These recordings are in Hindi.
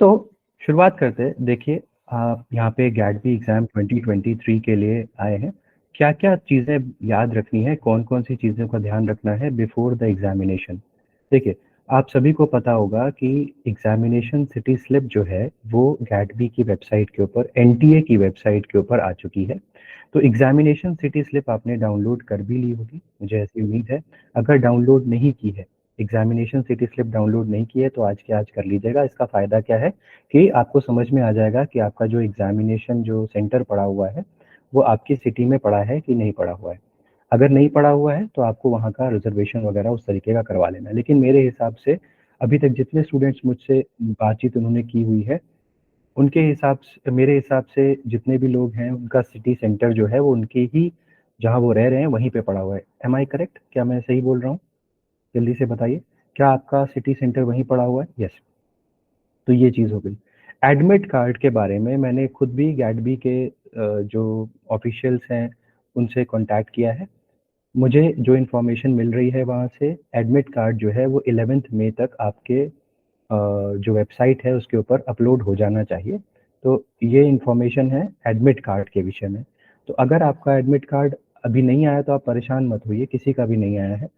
तो शुरुआत करते हैं। देखिए, आप यहाँ पे गैट बी एग्ज़ाम 2023 के लिए आए हैं। क्या-क्या चीज़ें याद रखनी है, कौन-कौन सी चीज़ों का ध्यान रखना है बिफोर द एग्ज़ामिनेशन? देखिए, आप सभी को पता होगा कि एग्ज़ामिनेशन सिटी स्लिप जो है, वो गैट बी की वेबसाइट के ऊपर, एनटीए की वेबसाइट के ऊपर आ चुकी है। तो एग्ज़ामिनेशन सिटी स्लिप आपने डाउनलोड कर भी ली होगी, मुझे ऐसी उम्मीद है। अगर डाउनलोड नहीं की है, एग्ज़ामिनेशन सिटी स्लिप डाउनलोड नहीं की है, तो आज के आज कर लीजिएगा। इसका फ़ायदा क्या है कि आपको समझ में आ जाएगा कि आपका जो एग्ज़ामिनेशन जो सेंटर पड़ा हुआ है, वो आपकी सिटी में पड़ा है कि नहीं पड़ा हुआ है। अगर नहीं पड़ा हुआ है, तो आपको वहाँ का रिज़र्वेशन वगैरह उस तरीके का करवा लेना है। लेकिन मेरे हिसाब से अभी तक जितने स्टूडेंट्स मुझसे बातचीत उन्होंने की हुई है, उनके हिसाब से, मेरे हिसाब से जितने भी लोग हैं, उनका सिटी सेंटर जो है, वो उनकी ही जहाँ वो रह रहे हैं, वहीं पे पड़ा हुआ है। Am I correct? क्या मैं सही बोल रहा हूँ? जल्दी से बताइए, क्या आपका सिटी सेंटर वहीं पड़ा हुआ है? यस। तो ये चीज़ हो गई। एडमिट कार्ड के बारे में मैंने खुद भी गैडबी के जो ऑफ़िशियल्स हैं, उनसे कॉन्टैक्ट किया है। मुझे जो इन्फॉर्मेशन मिल रही है वहाँ से, एडमिट कार्ड जो है वो 11th मई तक आपके जो वेबसाइट है उसके ऊपर अपलोड हो जाना चाहिए। तो ये इन्फॉर्मेशन है एडमिट कार्ड के विषय में। तो अगर आपका एडमिट कार्ड अभी नहीं आया तो आप परेशान मत होइए, किसी का भी नहीं आया है।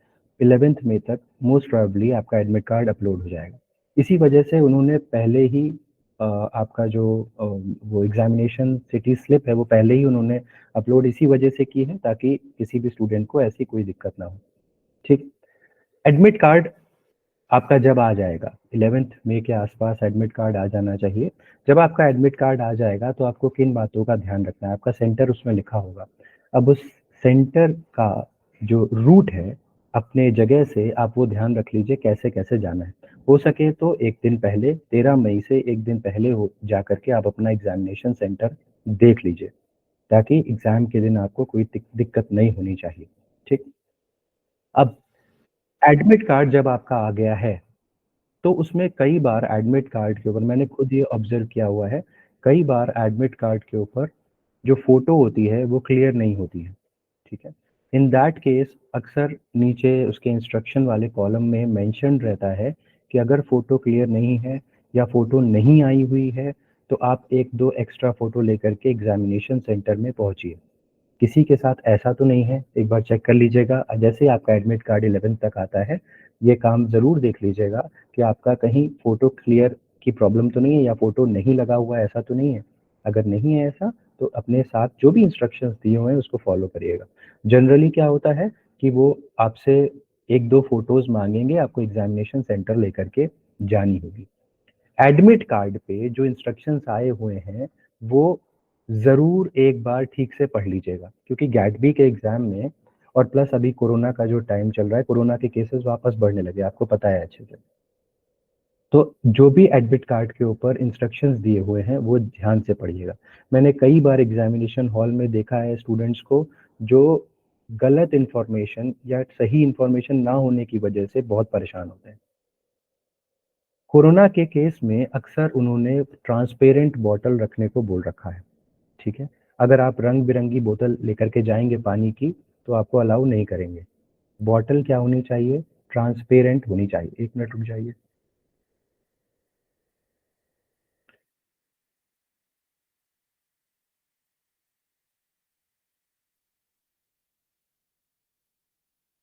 11th मई तक मोस्ट प्रोबेबली आपका एडमिट कार्ड अपलोड हो जाएगा। इसी वजह से उन्होंने पहले ही आपका जो वो एग्ज़ामिनेशन सिटी स्लिप है, वो पहले ही उन्होंने अपलोड इसी वजह से की है ताकि किसी भी स्टूडेंट को ऐसी कोई दिक्कत ना हो। ठीक? एडमिट कार्ड आपका जब आ जाएगा, 11th मई के आसपास एडमिट कार्ड आ जाना चाहिए। जब आपका एडमिट कार्ड आ जाएगा तो आपको किन बातों का ध्यान रखना है, आपका सेंटर उसमें लिखा होगा। अब उस सेंटर का जो रूट है, अपने जगह से आप वो ध्यान रख लीजिए कैसे-कैसे जाना है। हो सके तो 1 दिन पहले, 13 मई से 1 दिन पहले हो जाकर के आप अपना एग्ज़ामिनेशन सेंटर देख लीजिए, ताकि एग्ज़ाम के दिन आपको कोई दिक्कत नहीं होनी चाहिए। ठीक? अब एडमिट कार्ड जब आपका आ गया है, तो उसमें कई बार एडमिट कार्ड के ऊपर मैंने खुद ये ऑब्ज़र्व किया हुआ है, कई बार एडमिट कार्ड के ऊपर जो फ़ोटो होती है वो क्लियर नहीं होती है, ठीक है? इन दैट केस अक्सर नीचे उसके इंस्ट्रक्शन वाले कॉलम में मेंशन्ड रहता है कि अगर फ़ोटो क्लियर नहीं है या फ़ोटो नहीं आई हुई है, तो आप 1-2 एक्स्ट्रा फ़ोटो लेकर के एग्ज़ामिनेशन सेंटर में पहुँचिए। किसी के साथ ऐसा तो नहीं है, एक बार चेक कर लीजिएगा। जैसे ही आपका एडमिट कार्ड 11th तक आता है, ये काम ज़रूर देख लीजिएगा कि आपका कहीं फ़ोटो क्लियर की प्रॉब्लम तो नहीं है या फ़ोटो नहीं लगा हुआ है, ऐसा तो नहीं है। अगर नहीं है ऐसा, तो अपने साथ जो भी इंस्ट्रक्शंस दिए हुए हैं, उसको फ़ॉलो करिएगा। जनरली क्या होता है कि वो आपसे 1-2 फ़ोटोज़ माँगेंगे, आपको एग्ज़ामिनेशन सेंटर लेकर के जानी होगी। एडमिट कार्ड पे जो इंस्ट्रक्शंस आए हुए हैं, वो ज़रूर एक बार ठीक से पढ़ लीजिएगा, क्योंकि गैट-बी के एग्ज़ाम में और प्लस अभी कोरोना का जो टाइम चल रहा है, कोरोना के केसेस वापस बढ़ने लगे, आपको पता है अच्छे से। तो जो भी एडमिट कार्ड के ऊपर इंस्ट्रक्शंस दिए हुए हैं, वो ध्यान से पढ़िएगा। मैंने कई बार एग्ज़ामिनेशन हॉल में देखा है स्टूडेंट्स को, जो गलत इन्फॉर्मेशन या सही इन्फॉर्मेशन ना होने की वजह से बहुत परेशान होते हैं। कोरोना के केस में अक्सर उन्होंने ट्रांसपेरेंट बॉटल रखने को बोल रखा है, ठीक है? अगर आप रंग-बिरंगी बोतल लेकर के जाएँगे पानी की, तो आपको अलाउ नहीं करेंगे। बॉटल क्या होनी चाहिए? ट्रांसपेरेंट होनी चाहिए। 1 मिनट रुक जाइए।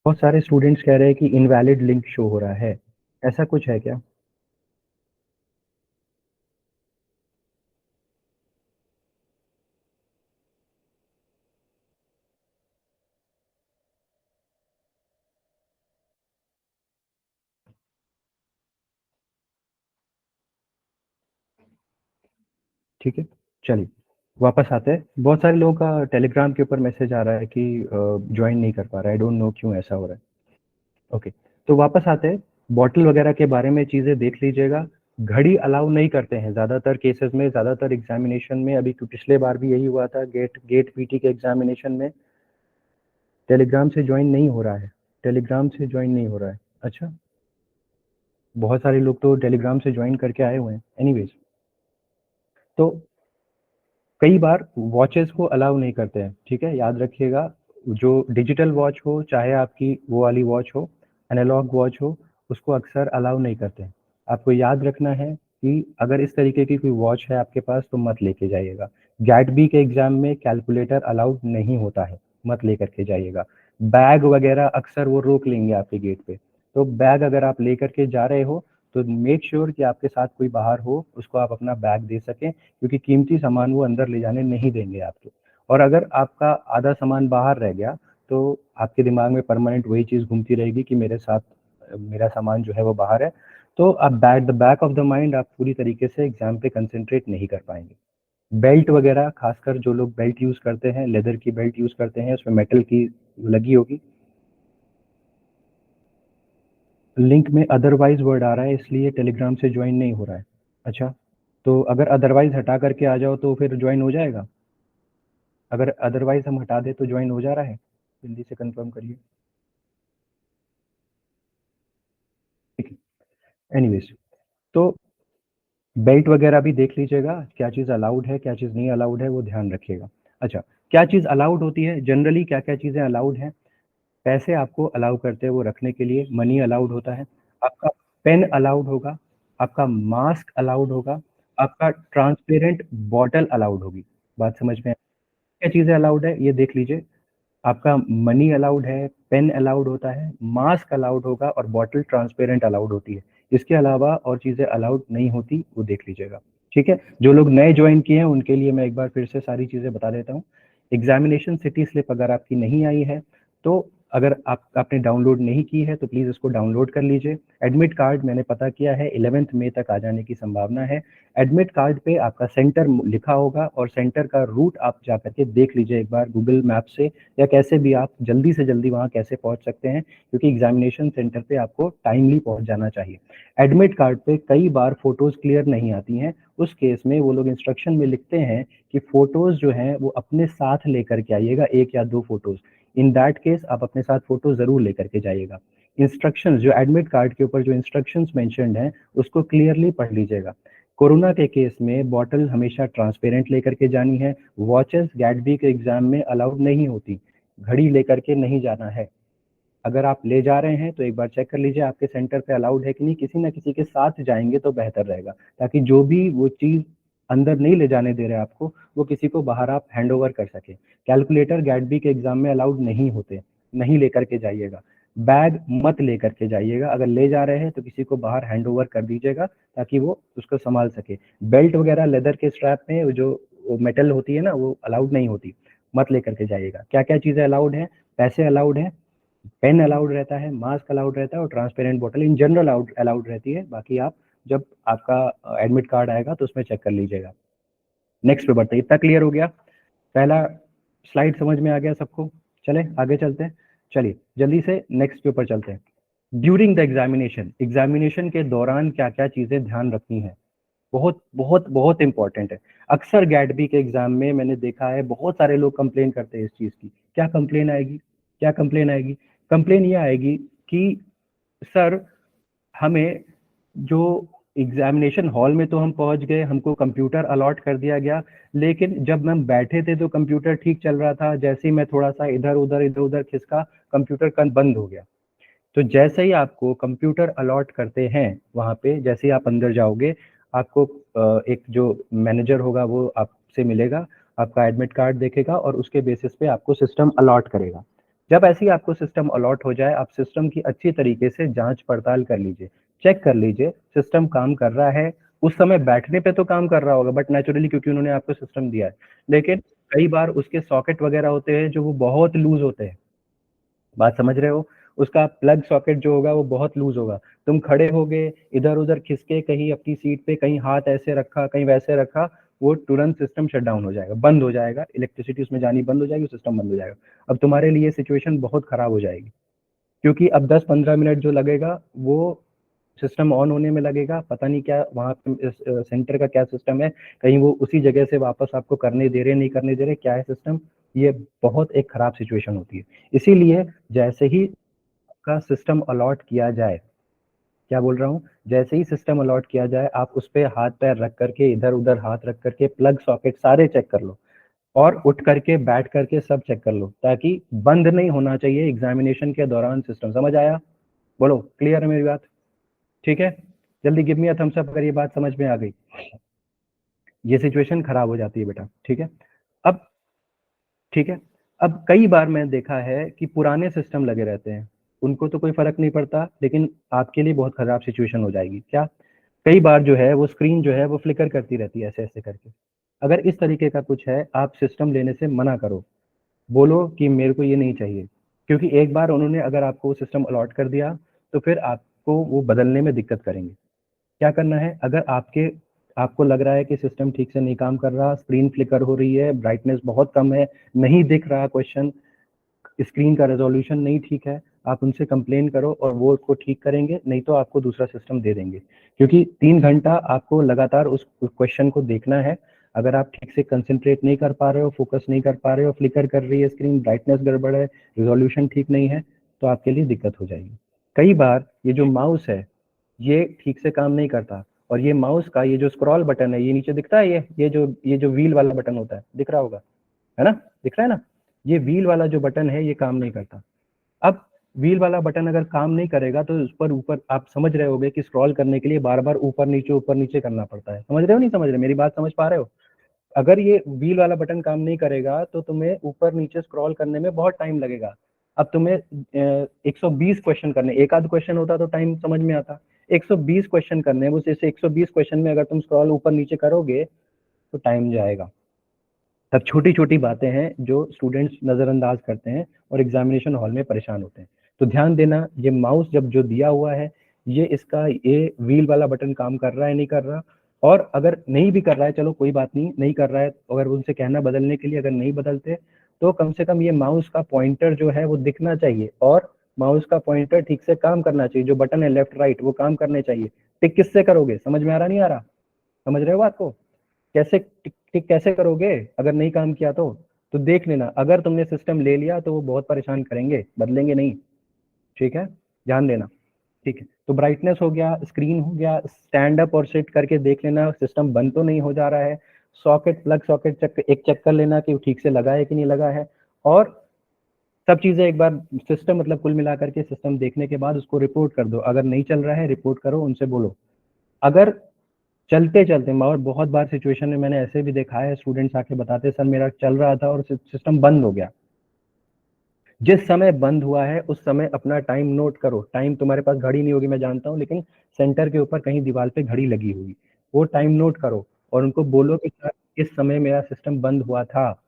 बहुत सारे स्टूडेंट्स कह रहे हैं कि इनवैलिड लिंक शो हो रहा है। ऐसा कुछ है क्या? ठीक है, चलिए, वापस आते हैं। बहुत सारे लोगों का टेलीग्राम के ऊपर मैसेज आ रहा है कि जॉइन नहीं कर पा रहा है, आई डोंट नो क्यों ऐसा हो रहा है। ओके, तो वापस आते हैं, बॉटल वगैरह के बारे में चीज़ें देख लीजिएगा। घड़ी अलाउ नहीं करते हैं ज़्यादातर केसेस में, ज़्यादातर एग्ज़ामिनेशन में। अभी पिछले बार भी यही हुआ था, गेट पीटी के एग्ज़ामिनेशन में टेलीग्राम से जॉइन नहीं हो रहा है, टेलीग्राम से जॉइन नहीं हो रहा है। अच्छा, बहुत सारे लोग तो टेलीग्राम से जॉइन करके आए हुए हैं। एनीवेज़, तो कई बार वॉचेस को अलाउ नहीं करते हैं, ठीक है? याद रखिएगा, जो डिजिटल वॉच हो, चाहे आपकी वो वाली वॉच हो, एनालॉग वॉच हो, उसको अक्सर अलाउ नहीं करते हैं। आपको याद रखना है कि अगर इस तरीके की कोई वॉच है आपके पास तो मत लेके जाइएगा। गैट बी के एग्जाम में कैलकुलेटर अलाउड नहीं होता है, मत लेकर के जाइएगा। बैग वगैरह अक्सर वो रोक लेंगे आपके गेट पे, तो बैग अगर आप लेकर के जा रहे हो तो मेक श्योर कि आपके साथ कोई बाहर हो, उसको आप अपना बैग दे सकें, क्योंकि कीमती सामान वो अंदर ले जाने नहीं देंगे आपके। और अगर आपका आधा सामान बाहर रह गया तो आपके दिमाग में परमानेंट वही चीज़ घूमती रहेगी कि मेरे साथ मेरा सामान जो है वो बाहर है। तो आप back the back of the mind आप पूरी तरीके से एग्जाम पे कंसंट्रेट नहीं कर पाएंगे। बेल्ट वगैरह, खासकर जो लोग बेल्ट यूज करते हैं, लेदर की बेल्ट यूज करते हैं, उसमें मेटल की लगी होगी। लिंक में अदरवाइज वर्ड आ रहा है, इसलिए टेलीग्राम से ज्वाइन नहीं हो रहा है। अच्छा, तो अगर अदरवाइज हटा करके आ जाओ तो फिर ज्वाइन हो जाएगा। अगर अदरवाइज हम हटा दे तो ज्वाइन हो जा रहा है, जल्दी से कंफर्म करिए। ठीक है, एनीवेज, तो बेल्ट वगैरह भी देख लीजिएगा, क्या चीज़ अलाउड है क्या चीज़ नहीं अलाउड है, वो ध्यान रखिएगा। अच्छा, क्या चीज़ अलाउड होती है जनरली, क्या क्या चीज़ें अलाउड हैं? पैसे आपको अलाउ करते हैं वो रखने के लिए, मनी अलाउड होता है, आपका पेन अलाउड होगा, आपका मास्क अलाउड होगा, आपका ट्रांसपेरेंट बॉटल अलाउड होगी। बात समझ में? क्या चीज़ें अलाउड है ये देख लीजिए। आपका मनी अलाउड है, पेन अलाउड होता है, मास्क अलाउड होगा और बॉटल ट्रांसपेरेंट अलाउड होती है। इसके अलावा और चीज़ें अलाउड नहीं होती, वो देख लीजिएगा। ठीक है, जो लोग नए ज्वाइन किए हैं उनके लिए मैं एक बार फिर से सारी चीज़ें बता देता हूँ। एग्जामिनेशन सिटी स्लिप अगर आपकी नहीं आई है तो अगर आपने डाउनलोड नहीं की है तो प्लीज़ इसको डाउनलोड कर लीजिए। एडमिट कार्ड मैंने पता किया है 11 मई तक आ जाने की संभावना है। एडमिट कार्ड पे आपका सेंटर लिखा होगा और सेंटर का रूट आप जा करके देख लीजिए एक बार गूगल मैप से, या कैसे भी आप जल्दी से जल्दी वहाँ कैसे पहुँच सकते हैं, क्योंकि एग्जामिनेशन सेंटर पे आपको टाइमली पहुँच जाना चाहिए। एडमिट कार्ड पे कई बार फोटोज़ क्लियर नहीं आती हैं, उस केस में वो लोग इंस्ट्रक्शन में लिखते हैं कि फोटोज़ जो हैं वो अपने साथ लेकर के आइएगा, 1 या 2 फोटोज़। इन दैट केस आप अपने साथ फोटो ज़रूर लेकर के जाइएगा। इंस्ट्रक्शंस जो एडमिट कार्ड के ऊपर जो इंस्ट्रक्शंस मेंशन्ड हैं, उसको क्लियरली पढ़ लीजिएगा। कोरोना के केस में बॉटल हमेशा ट्रांसपेरेंट लेकर के जानी है। वॉचेस गैटबी के एग्जाम में अलाउड नहीं होती, घड़ी लेकर के नहीं जाना है। अगर आप ले जा रहे हैं तो एक बार चेक कर लीजिए आपके सेंटर पे अलाउड है कि नहीं, किसी ना किसी के साथ जाएंगे तो बेहतर रहेगा, ताकि जो भी वो चीज़ अंदर नहीं ले जाने दे रहे आपको, वो किसी को बाहर आप हैंड ओवर कर सके। कैलकुलेटर गैट बी के एग्जाम में अलाउड नहीं होते, नहीं लेकर के जाइएगा। बैग मत लेकर के जाइएगा, अगर ले जा रहे हैं तो किसी को बाहर हैंड ओवर कर दीजिएगा ताकि वो उसको संभाल सके। बेल्ट वगैरह लेदर के स्ट्रैप में जो मेटल होती है ना, वो अलाउड नहीं होती, मत लेकर के जाइएगा। क्या क्या चीज़ें अलाउड है? पैसे अलाउड है, पेन अलाउड रहता है, मास्क अलाउड रहता है और ट्रांसपेरेंट बोतल इन जनरल अलाउड रहती है। बाकी आप जब आपका एडमिट कार्ड आएगा तो उसमें चेक कर लीजिएगा। नेक्स्ट पे बढ़ते हैं। इतना क्लियर हो गया? पहला स्लाइड समझ में आ गया सबको? चले आगे चलते हैं। चलिए जल्दी से नेक्स्ट के ऊपर चलते हैं। ड्यूरिंग द एग्जामिनेशन, एग्जामिनेशन के दौरान क्या क्या चीज़ें ध्यान रखनी है, बहुत बहुत बहुत इंपॉर्टेंट है। अक्सर गैटबी के एग्जाम में मैंने देखा है बहुत सारे लोग कंप्लेन करते हैं इस चीज़ की। क्या कंप्लेन आएगी? क्या कंप्लेन आएगी? कंप्लेन ये आएगी कि सर, हमें जो एग्जामिनेशन हॉल में तो हम पहुंच गए, हमको कंप्यूटर अलॉट कर दिया गया, लेकिन जब हम बैठे थे तो कंप्यूटर ठीक चल रहा था, जैसे ही मैं थोड़ा सा इधर उधर खिसका, कंप्यूटर बंद हो गया। तो जैसे ही आपको कंप्यूटर अलॉट करते हैं वहाँ पे, जैसे ही आप अंदर जाओगे, आपको एक जो मैनेजर होगा वो आपसे मिलेगा, आपका एडमिट कार्ड देखेगा और उसके बेसिस पे आपको सिस्टम अलॉट करेगा। जब ऐसे ही आपको सिस्टम अलॉट हो जाए, आप सिस्टम की अच्छी तरीके से जांच पड़ताल कर लीजिए, चेक कर लीजिए सिस्टम काम कर रहा है। उस समय बैठने पे तो काम कर रहा होगा, बट नेचुरली क्योंकि उन्होंने आपको सिस्टम दिया है, लेकिन कई बार उसके सॉकेट वगैरह होते हैं जो वो बहुत लूज होते हैं। बात समझ रहे हो? उसका प्लग सॉकेट जो होगा वो बहुत लूज होगा। तुम खड़े हो गए, इधर उधर खिसके, कहीं अपनी सीट पे, कहीं हाथ ऐसे रखा, कहीं वैसे रखा, वो तुरंत सिस्टम शट डाउन हो जाएगा, बंद हो जाएगा, इलेक्ट्रिसिटी उसमें जानी बंद हो जाएगी, सिस्टम बंद हो जाएगा। अब तुम्हारे लिए सिचुएशन बहुत खराब हो जाएगी, क्योंकि अब 10-15 मिनट जो लगेगा वो सिस्टम ऑन होने में लगेगा। पता नहीं क्या वहाँ पे सेंटर का क्या सिस्टम है, कहीं वो उसी जगह से वापस आपको करने दे रहे नहीं करने दे रहे, क्या है सिस्टम। ये बहुत एक खराब सिचुएशन होती है। इसीलिए जैसे ही का सिस्टम अलॉट किया जाए, क्या बोल रहा हूँ, जैसे ही सिस्टम अलॉट किया जाए आप उस पर हाथ पैर रख करके, इधर उधर हाथ रख करके, प्लग सॉकेट सारे चेक कर लो और उठ करके बैठ करके सब चेक कर लो, ताकि बंद नहीं होना चाहिए एग्जामिनेशन के दौरान सिस्टम। समझ आया? बोलो, क्लियर है मेरी बात? ठीक है, जल्दी give me a thumbs up अगर ये बात समझ में आ गई। ये सिचुएशन खराब हो जाती है बेटा, ठीक है। अब ठीक है, अब कई बार मैंने देखा है कि पुराने सिस्टम लगे रहते हैं, उनको तो कोई फर्क नहीं पड़ता, लेकिन आपके लिए बहुत खराब सिचुएशन हो जाएगी। क्या? कई बार जो है वो स्क्रीन जो है वो फ्लिकर करती रहती है ऐसे ऐसे करके। अगर इस तरीके का कुछ है, आप सिस्टम लेने से मना करो, बोलो कि मेरे को ये नहीं चाहिए, क्योंकि एक बार उन्होंने अगर आपको सिस्टम अलॉट कर दिया तो फिर आपको वो बदलने में दिक्कत करेंगे। क्या करना है, अगर आपको लग रहा है कि सिस्टम ठीक से नहीं काम कर रहा, स्क्रीन फ्लिकर हो रही है, ब्राइटनेस बहुत कम है, नहीं दिख रहा क्वेश्चन, स्क्रीन का रेजोल्यूशन नहीं ठीक है, आप उनसे कंप्लेन करो और वो उसको ठीक करेंगे, नहीं तो आपको दूसरा सिस्टम दे देंगे। क्योंकि 3 घंटा आपको लगातार उस क्वेश्चन को देखना है। अगर आप ठीक से कंसंट्रेट नहीं कर पा रहे हो, फोकस नहीं कर पा रहे हो, फ्लिकर कर रही है स्क्रीन, ब्राइटनेस गड़बड़ है, रेजोल्यूशन ठीक नहीं है, तो आपके लिए दिक्कत हो जाएगी। कई बार ये जो माउस है ये ठीक से काम नहीं करता, और ये माउस का ये जो स्क्रॉल बटन है, ये नीचे दिखता है, ये जो व्हील वाला बटन होता है, दिख रहा होगा, है ना, दिख रहा है ना, ये व्हील वाला जो बटन है ये काम नहीं करता। अब व्हील वाला बटन अगर काम नहीं करेगा तो उस पर ऊपर आप समझ रहे होगे कि स्क्रॉल करने के लिए बार बार ऊपर नीचे करना पड़ता है। समझ रहे हो नहीं समझ रहे, मेरी बात समझ पा रहे हो? अगर ये व्हील वाला बटन काम नहीं करेगा तो तुम्हें ऊपर नीचे स्क्रॉल करने में बहुत टाइम लगेगा। अब तुम्हें 120 क्वेश्चन करने, एक आध क्वेश्चन होता तो टाइम समझ में आता, 120 क्वेश्चन करने हैं, उस 120 क्वेश्चन में अगर तुम स्क्रॉल ऊपर नीचे करोगे तो टाइम जाएगा। तब छोटी छोटी बातें हैं जो स्टूडेंट्स नज़रअंदाज करते हैं और एग्जामिनेशन हॉल में परेशान होते हैं। तो ध्यान देना, ये माउस जब जो दिया हुआ है, ये व्हील वाला बटन काम कर रहा है नहीं कर रहा, और अगर नहीं भी कर रहा है, चलो कोई बात नहीं, नहीं कर रहा है, अगर उनसे कहना बदलने के लिए, अगर नहीं बदलते तो कम से कम ये माउस का पॉइंटर जो है वो दिखना चाहिए, और माउस का पॉइंटर ठीक से काम करना चाहिए, जो बटन है लेफ्ट राइट वो काम करने चाहिए। टिक किससे करोगे, समझ में आ रहा नहीं आ रहा? समझ रहे हो बात को? कैसे टिक टिक कैसे करोगे अगर नहीं काम किया तो देख लेना, अगर तुमने सिस्टम ले लिया तो वो बहुत परेशान करेंगे, बदलेंगे नहीं, ठीक है, ध्यान देना। ठीक है, तो ब्राइटनेस हो गया, स्क्रीन हो गया, स्टैंड अप और सिट करके देख लेना सिस्टम बंद तो नहीं हो जा रहा है, सॉकेट प्लग सॉकेट एक चेक कर लेना कि वो ठीक से लगा है कि नहीं लगा है, और सब चीजें एक बार सिस्टम मतलब कुल मिलाकर के सिस्टम देखने के बाद उसको रिपोर्ट कर दो। अगर नहीं चल रहा है रिपोर्ट करो, उनसे बोलो। अगर चलते चलते, और बहुत बार सिचुएशन में मैंने ऐसे भी देखा है, स्टूडेंट्स आके बताते सर मेरा चल रहा था और सिस्टम बंद हो गया। जिस समय बंद हुआ है उस समय अपना टाइम नोट करो। टाइम तुम्हारे पास घड़ी नहीं होगी मैं जानता हूँ, लेकिन सेंटर के ऊपर कहीं दीवार पे घड़ी लगी होगी, वो टाइम नोट करो और उनको बोलो कि सर इस समय मेरा सिस्टम बंद हुआ था,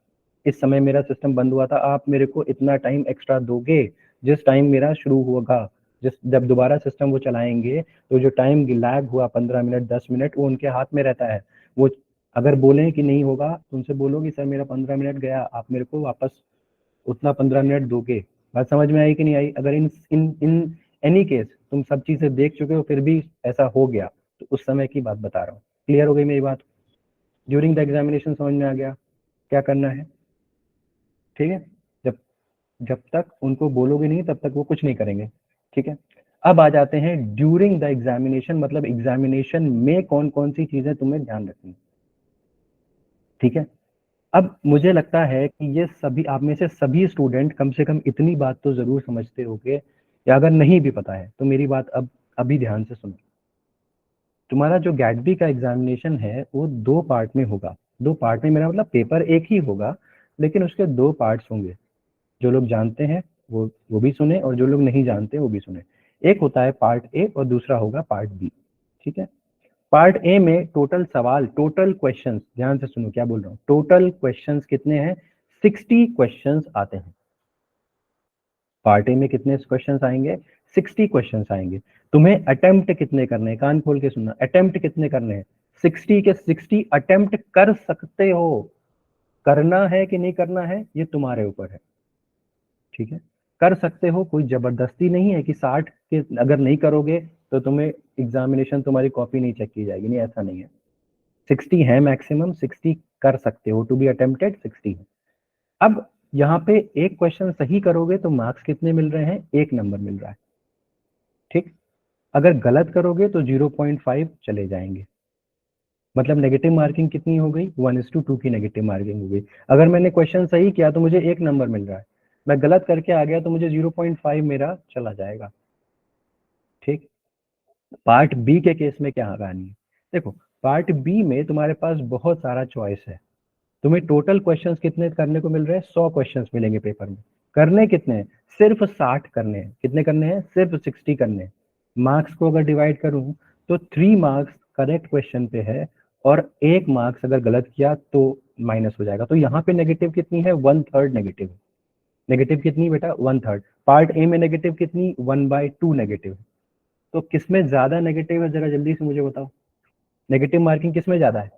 इस समय मेरा सिस्टम बंद हुआ था, आप मेरे को इतना टाइम एक्स्ट्रा दोगे जिस टाइम मेरा शुरू होगा। जब दोबारा सिस्टम वो चलाएंगे तो जो टाइम लैग हुआ 15 मिनट 10 मिनट वो उनके हाथ में रहता है। वो अगर बोलें कि नहीं होगा तो उनसे बोलो कि सर मेरा 15 मिनट गया, आप मेरे को वापस उतना 15 मिनट दोगे। बात समझ में आई कि नहीं आई? अगर इन इन इन एनी केस तुम सब चीजें देख चुके हो फिर भी ऐसा हो गया तो उस समय की बात बता रहा हूँ। क्लियर हो गई मेरी बात? ड्यूरिंग द एग्जामिनेशन समझ में आ गया क्या करना है? ठीक है, जब जब तक उनको बोलोगे नहीं तब तक वो कुछ नहीं करेंगे, ठीक है। अब आ जाते हैं ड्यूरिंग द एग्जामिनेशन, मतलब एग्जामिनेशन में कौन कौन सी चीजें तुम्हें ध्यान रखनी, ठीक है। अब मुझे लगता है कि ये सभी आप में से सभी स्टूडेंट कम से कम इतनी बात तो जरूर समझते होंगे, या अगर नहीं भी पता है तो मेरी बात अब अभी ध्यान से सुनो। तुम्हारा जो गैटबी का एग्जामिनेशन है वो 2 पार्ट में होगा। 2 पार्ट में मेरा मतलब पेपर एक ही होगा, लेकिन उसके 2 पार्ट्स होंगे। जो लोग जानते हैं वो भी सुने, और जो लोग नहीं जानते वो भी सुने। एक होता है पार्ट ए और दूसरा होगा पार्ट बी, ठीक है। पार्ट ए में टोटल सवाल, टोटल क्वेश्चंस, ध्यान से सुनो क्या बोल रहा हूँ, टोटल क्वेश्चंस कितने हैं? 60 क्वेश्चंस आते हैं। पार्ट ए में कितने क्वेश्चंस आएंगे? 60 क्वेश्चंस आएंगे। तुम्हें अटेम्प्ट कितने करने हैं? कान खोल के सुनना, अटेम्प्ट कितने करने हैं? 60 के 60 अटेम्प्ट कर सकते हो। करना है कि नहीं करना है ये तुम्हारे ऊपर है, ठीक है। कर सकते हो, कोई जबरदस्ती नहीं है कि 60 के अगर नहीं करोगे तो तुम्हें एग्जामिनेशन तुम्हारी कॉपी नहीं चेक की जाएगी, नहीं ऐसा नहीं है। 60 है मैक्सिमम, 60 कर सकते हो, टू बी अटेम्प्टेड 60 है। अब यहाँ पे एक क्वेश्चन सही करोगे तो मार्क्स कितने मिल रहे हैं? 1 नंबर मिल रहा है, ठीक। अगर गलत करोगे तो 0.5 चले जाएंगे। मतलब नेगेटिव मार्किंग कितनी हो गई? 1:2 की नेगेटिव मार्किंग हो गई। अगर मैंने क्वेश्चन सही किया तो मुझे 1 नंबर मिल रहा है, मैं गलत करके आ गया तो मुझे 0.5 मेरा चला जाएगा, ठीक। पार्ट बी के केस में क्या कहानी है? देखो, पार्ट बी में तुम्हारे पास बहुत सारा चॉइस है। तुम्हें टोटल क्वेश्चंस कितने करने को मिल रहे हैं? 100 क्वेश्चंस मिलेंगे पेपर में। करने कितने हैं? सिर्फ 60 करने हैं। कितने करने हैं? सिर्फ 60 करने हैं। मार्क्स को अगर डिवाइड करूं तो 3 मार्क्स करेक्ट क्वेश्चन पे है, और 1 मार्क्स अगर गलत किया तो माइनस हो जाएगा। तो यहाँ पे नेगेटिव कितनी है? 1/3 नेगेटिव है। नेगेटिव कितनी बेटा? 1/3। पार्ट ए में नेगेटिव कितनी? 1/2 नेगेटिव। तो किसमें ज्यादा नेगेटिव है, जरा जल्दी से मुझे बताओ। नेगेटिव मार्किंग किसमें ज्यादा है?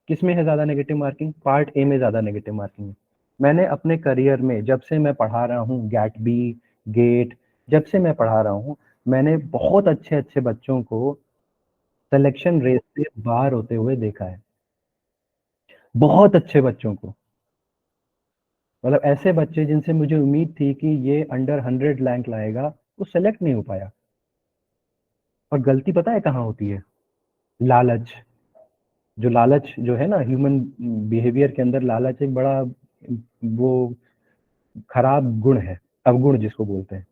किसमें है ज्यादा नेगेटिव मार्किंग? पार्ट ए में ज्यादा नेगेटिव मार्किंग है। मैंने अपने करियर में जब से मैं पढ़ा रहा हूँ, गैट बी, गेट, जब से मैं पढ़ा रहा हूँ, मैंने बहुत अच्छे अच्छे बच्चों को सिलेक्शन रेस से बाहर होते हुए देखा है। बहुत अच्छे बच्चों को, मतलब ऐसे बच्चे जिनसे मुझे उम्मीद थी कि ये अंडर 100 रैंक लाएगा, वो सेलेक्ट नहीं हो पाया। और गलती पता है कहाँ होती है? लालच। जो लालच जो है ना, ह्यूमन बिहेवियर के अंदर लालच एक बड़ा वो खराब गुण है, अवगुण जिसको बोलते हैं।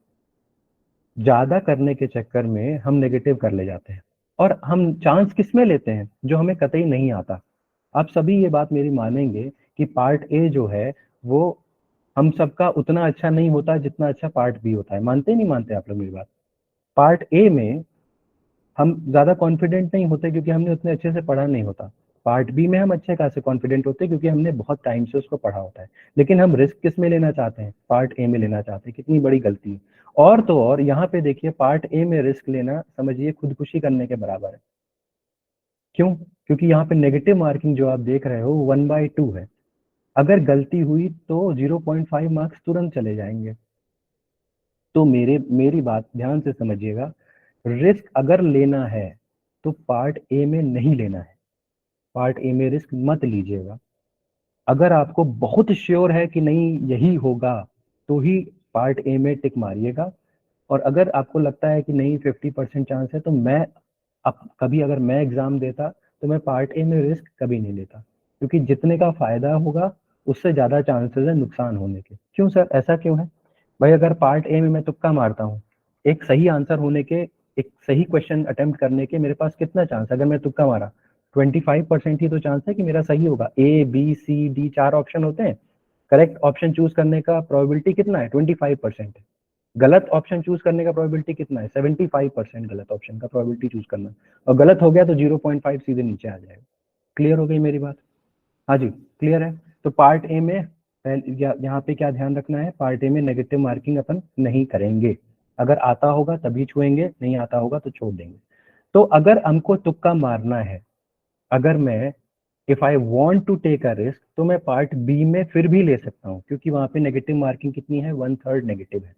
ज्यादा करने के चक्कर में हम नेगेटिव कर ले जाते हैं, और हम चांस किस में लेते हैं? जो हमें कतई नहीं आता। आप सभी ये बात मेरी मानेंगे कि पार्ट ए जो है वो हम सबका उतना अच्छा नहीं होता जितना अच्छा पार्ट बी होता है। मानते नहीं मानते आप लोग मेरी बात? पार्ट ए में हम ज्यादा कॉन्फिडेंट नहीं होते क्योंकि हमने उतने अच्छे से पढ़ा नहीं होता। पार्ट बी में हम अच्छे खासे कॉन्फिडेंट होते हैं क्योंकि हमने बहुत टाइम से उसको पढ़ा होता है। लेकिन हम रिस्क किस में लेना चाहते हैं? पार्ट ए में लेना चाहते हैं। कितनी बड़ी गलती है। और तो और यहाँ पे देखिए, पार्ट ए में रिस्क लेना समझिए खुदकुशी करने के बराबर है। क्यों? क्योंकि यहाँ पे नेगेटिव मार्किंग जो आप देख रहे हो 1/2 है। अगर गलती हुई तो 0.5 मार्क्स तुरंत चले जाएंगे। तो मेरी बात ध्यान से समझिएगा। रिस्क अगर लेना है तो पार्ट ए में नहीं लेना है। पार्ट ए में रिस्क मत लीजिएगा। अगर आपको बहुत श्योर है कि नहीं यही होगा, तो ही पार्ट ए में टिक मारिएगा। और अगर आपको लगता है कि नहीं 50% चांस है, तो मैं अब कभी अगर मैं एग्जाम देता तो मैं पार्ट ए में रिस्क कभी नहीं लेता, क्योंकि जितने का फायदा होगा उससे ज्यादा चांसेस है नुकसान होने के। क्यों सर, ऐसा क्यों है? भाई अगर पार्ट ए में मैं तुक्का मारता हूँ, एक सही आंसर होने के, एक सही क्वेश्चन अटेम्प्ट करने के मेरे पास कितना चांस? अगर मैं तुक्का मारा, 25% ही तो चांस है कि मेरा सही होगा। A B C D 4 option होते हैं। करेक्ट ऑप्शन चूज करने का प्रोबेबिलिटी कितना है? 25% है। गलत ऑप्शन चूज करने का प्रोबेबिलिटी कितना है? 75% गलत ऑप्शन का प्रोबेबिलिटी चूज करना। और गलत हो गया तो 0.5 सीधे नीचे आ जाएगा। क्लियर हो गई मेरी बात? हाँ जी, क्लियर है। तो पार्ट ए में यहाँ पे क्या ध्यान रखना है? पार्ट ए में नेगेटिव मार्किंग अपन नहीं करेंगे। अगर आता होगा तभी छुएंगे, नहीं आता होगा तो छोड़ देंगे। तो अगर हमको तुक्का मारना है, अगर मैं if I want to take a risk, तो मैं पार्ट बी में फिर भी ले सकता हूँ, क्योंकि वहां पे नेगेटिव मार्किंग कितनी है? 1/3 नेगेटिव है।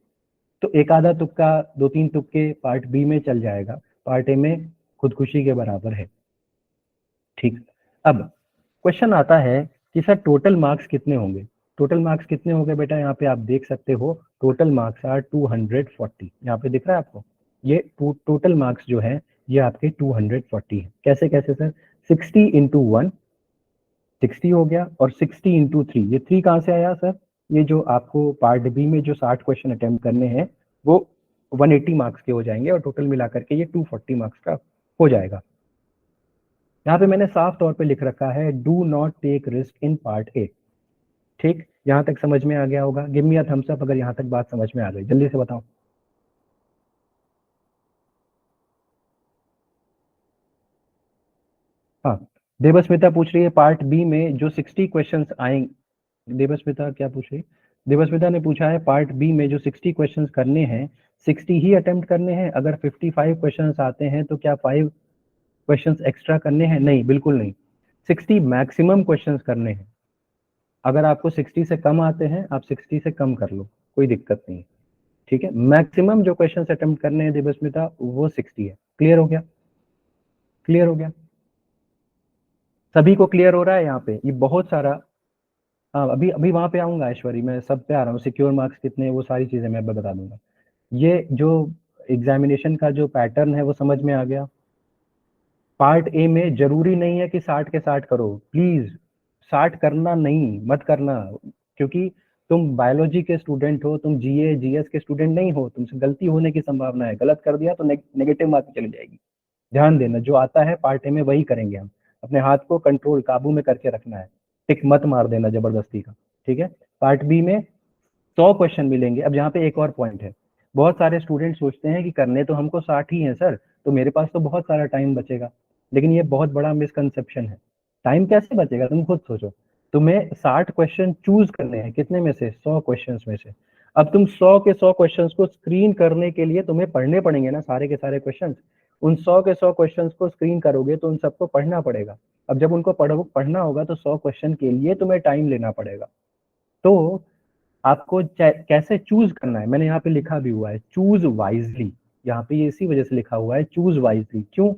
तो एक आधा तुक्का, 2-3 तुक्के पार्ट बी में चल जाएगा। पार्ट ए में खुदकुशी के बराबर है। ठीक। अब क्वेश्चन आता है कि सर टोटल मार्क्स कितने होंगे? टोटल मार्क्स कितने होंगे बेटा? यहाँ पे आप देख सकते हो, टोटल मार्क्स आर 240। यहाँ पे दिख रहा है आपको? ये टोटल मार्क्स जो है ये आपके 240 है। कैसे कैसे सर? 60 इंटू 1 60 हो गया, और 60 इंटू 3, ये 3 कहाँ से आया सर? ये जो आपको पार्ट बी में जो 60 क्वेश्चन अटेम्प्ट करने हैं वो 180 मार्क्स के हो जाएंगे, और टोटल मिलाकर के ये 240 मार्क्स का हो जाएगा। यहाँ पे मैंने साफ तौर पे लिख रखा है, do not take risk in part A. ठीक, यहाँ तक समझ में आ गया होगा? Give me a thumbs up अगर यहाँ तक बात समझ में आ गई, जल्दी से बताओ। हाँ, देवस्मिता पूछ रही है पार्ट बी में जो 60 क्वेश्चंस आएंगे। देवस्मिता क्या पूछ रही है? देवस्मिता ने पूछा है पार्ट बी में जो 60 क्वेश्चंस करने हैं, 60 ही अटेम्प्ट करने हैं? अगर 55 क्वेश्चंस आते हैं तो क्या 5 क्वेश्चंस एक्स्ट्रा करने हैं? नहीं, बिल्कुल नहीं। 60 मैक्सिमम क्वेश्चंस करने हैं। अगर आपको 60 से कम आते हैं, आप 60 से कम कर लो, कोई दिक्कत नहीं है। ठीक है, मैक्सिमम जो क्वेश्चंस अटेम्प्ट करने हैं देवस्मिता, वो 60 है। क्लियर हो गया? क्लियर हो गया? सभी को क्लियर हो रहा है? यहाँ पे ये बहुत सारा, हाँ अभी अभी वहां पे आऊंगा ऐश्वरी, मैं सब पे आ रहा हूँ। सिक्योर मार्क्स कितने हैं वो सारी चीजें मैं अब बता दूंगा। ये जो एग्जामिनेशन का जो पैटर्न है वो समझ में आ गया। पार्ट ए में जरूरी नहीं है कि 60 के 60 करो, प्लीज 60 करना नहीं, मत करना। क्योंकि तुम बायोलॉजी के स्टूडेंट हो, तुम जीए जीएस के स्टूडेंट नहीं हो, तुमसे गलती होने की संभावना है, गलत कर दिया तो नेगेटिव मार्क चली जाएगी। ध्यान देना, जो आता है पार्ट ए में वही करेंगे हम। अपने हाथ को कंट्रोल काबू में करके रखना है, टिक मत मार देना जबरदस्ती का, ठीक है। पार्ट बी में 100 क्वेश्चन मिलेंगे। अब यहाँ पे एक और पॉइंट है, बहुत सारे स्टूडेंट सोचते हैं कि करने तो हमको 60 ही है सर, तो मेरे पास तो बहुत सारा टाइम बचेगा। लेकिन ये बहुत बड़ा मिसकंसेप्शन है। टाइम कैसे बचेगा, तुम खुद सोचो। तुम्हें 60 क्वेश्चन चूज करने हैं, कितने में से, 100 क्वेश्चन में से। अब तुम 100 के 100 क्वेश्चन को स्क्रीन करने के लिए तुम्हें पढ़ने पड़ेंगे ना सारे के सारे क्वेश्चन। उन 100 के 100 क्वेश्चन को स्क्रीन करोगे तो उन सबको पढ़ना पड़ेगा। अब जब उनको पढ़ना होगा तो 100 क्वेश्चन के लिए तुम्हें टाइम लेना पड़ेगा। तो आपको कैसे चूज करना है, मैंने यहाँ पे लिखा भी हुआ है, चूज वाइजली। यहाँ पे ये इसी वजह से लिखा हुआ है चूज वाइजली, क्यों।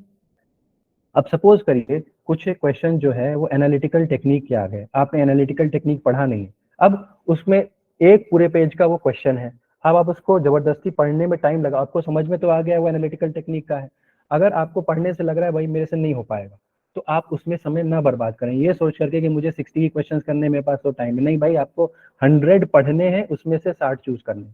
अब सपोज करिए कुछ एक क्वेश्चन जो है वो एनालिटिकल टेक्निक के आ गए, आपने एनालिटिकल टेक्निक पढ़ा नहीं है। अब उसमें एक पूरे पेज का वो क्वेश्चन है। अब आप उसको जबरदस्ती पढ़ने में टाइम लगा, आपको समझ में तो आ गया वो एनालिटिकल टेक्निक का है। अगर आपको पढ़ने से लग रहा है भाई मेरे से नहीं हो पाएगा, तो आप उसमें समय ना बर्बाद करें ये सोच करके कि मुझे 60 क्वेश्चन करने मेरे पास तो टाइम नहीं। भाई आपको 100 पढ़ने हैं, उसमें से 60 चूज करने।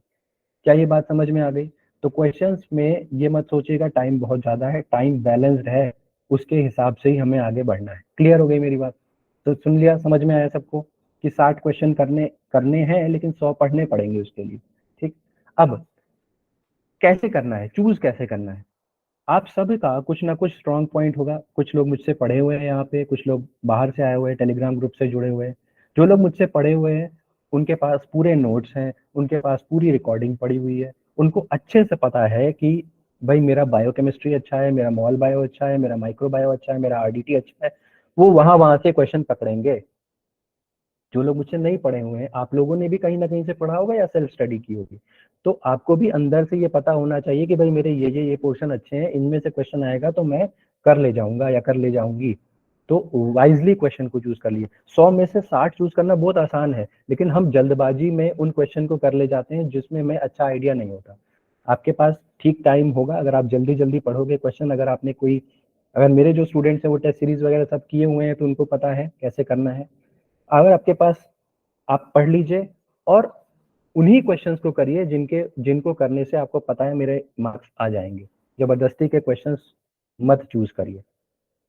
क्या ये बात समझ में आ गई। तो क्वेश्चंस में ये मत सोचिएगा टाइम बहुत ज्यादा है, टाइम बैलेंस्ड है, उसके हिसाब से ही हमें आगे बढ़ना है। क्लियर हो गई मेरी बात। तो सुन लिया, समझ में आया सबको कि 60 क्वेश्चन करने करने हैं लेकिन 100 पढ़ने पड़ेंगे उसके लिए। ठीक। अब कैसे करना है, चूज कैसे करना है। आप सब का कुछ ना कुछ स्ट्रॉन्ग पॉइंट होगा। कुछ लोग मुझसे पढ़े हुए हैं यहाँ पे, कुछ लोग बाहर से आए हुए हैं, टेलीग्राम ग्रुप से जुड़े हुए हैं। जो लोग मुझसे पढ़े हुए हैं उनके पास पूरे नोट्स हैं, उनके पास पूरी रिकॉर्डिंग पड़ी हुई है, उनको अच्छे से पता है कि भाई मेरा बायोकेमिस्ट्री अच्छा है, मेरा मॉल बायो अच्छा है, मेरा माइक्रो बायो अच्छा है, मेरा आरडीटी अच्छा है। वो वहां वहां से क्वेश्चन पकड़ेंगे। जो लोग मुझसे नहीं पढ़े हुए हैं, आप लोगों ने भी कहीं ना कहीं से पढ़ा होगा या सेल्फ स्टडी की होगी, तो आपको भी अंदर से ये पता होना चाहिए कि भाई मेरे ये पोर्शन अच्छे हैं, इनमें से क्वेश्चन आएगा तो मैं कर ले जाऊंगा या कर ले जाऊंगी। तो वाइजली क्वेश्चन को चूज कर लिए। 100 में से 60 चूज करना बहुत आसान है, लेकिन हम जल्दबाजी में उन क्वेश्चन को कर ले जाते हैं जिसमें हमें अच्छा आइडिया नहीं होता। आपके पास ठीक टाइम होगा अगर आप जल्दी जल्दी पढ़ोगे क्वेश्चन। अगर आपने कोई, अगर मेरे जो स्टूडेंट्स हैं वो टेस्ट सीरीज वगैरह सब किए हुए हैं तो उनको पता है कैसे करना है। अगर आपके पास, आप पढ़ लीजिए और उन्हीं क्वेश्चंस को करिए जिनको करने से आपको पता है मेरे मार्क्स आ जाएंगे। जबरदस्ती के क्वेश्चंस मत चूज करिए।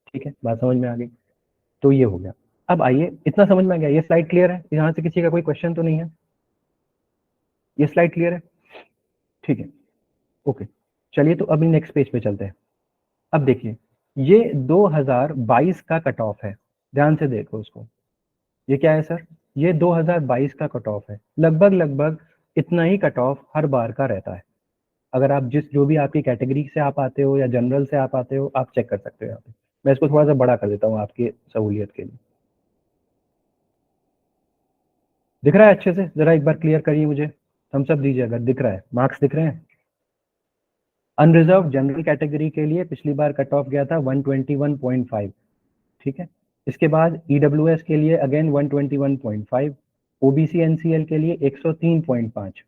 ठीक है, बात समझ में आ गई। तो ये हो गया। अब आइए, इतना समझ में आ गया, ये स्लाइड क्लियर है, यहाँ से किसी का कोई क्वेश्चन तो नहीं है, ये स्लाइड क्लियर है। ठीक है, ओके। चलिए तो अभी नेक्स्ट पेज पे चलते हैं। अब देखिए, ये 2022 का कट ऑफ है, ध्यान से देखो उसको। ये क्या है सर, ये 2022 का कट ऑफ है। लगभग लगभग इतना ही कट ऑफ हर बार का रहता है। अगर आप जो भी आपकी कैटेगरी से आप आते हो या जनरल से आप आते हो, आप चेक कर सकते हो यहाँ पे। मैं इसको थोड़ा सा बड़ा कर देता हूँ आपकी सहूलियत के लिए। दिख रहा है अच्छे से, जरा एक बार क्लियर करिए मुझे, हम सब दीजिए अगर दिख रहा है, मार्क्स दिख रहे हैं। अनरिजर्व जनरल कैटेगरी के लिए पिछली बार कट ऑफ गया था 121.5। ठीक है। इसके बाद ईडब्ल्यूएस के लिए अगेन 121.5, ओबीसी एनसीएल के लिए 103.5,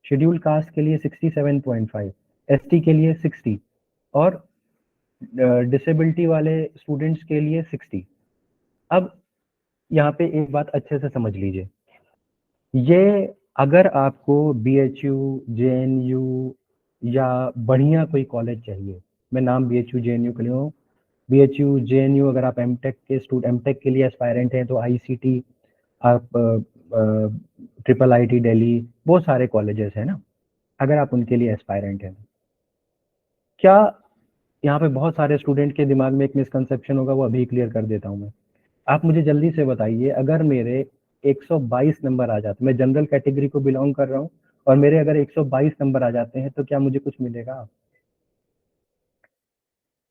शेड्यूल कास्ट के लिए 67.5, एसटी के लिए 60 और डिसेबिलिटी वाले स्टूडेंट्स के लिए 60। अब यहाँ पे एक बात अच्छे से समझ लीजिए, ये अगर आपको बीएचयू, जेएनयू या बढ़िया कोई कॉलेज चाहिए, मैं नाम बीएचयू जेएनयू के लिए हूँ, बीएचयू जेएनयू, अगर आप एमटेक के लिए एस्पायरेंट हैं तो आईसीटी, आप ट्रिपल आईटी दिल्ली, बहुत सारे कॉलेजेस हैं ना, अगर आप उनके लिए एस्पायरेंट हैं। क्या यहाँ पे बहुत सारे स्टूडेंट के दिमाग में एक मिसकंसेप्शन होगा, वो अभी क्लियर कर देता हूँ मैं। आप मुझे जल्दी से बताइए, अगर मेरे 122 नंबर आ जाते, मैं जनरल कैटेगरी को बिलोंग कर रहा हूँ, और मेरे अगर 122 नंबर आ जाते हैं तो क्या मुझे कुछ मिलेगा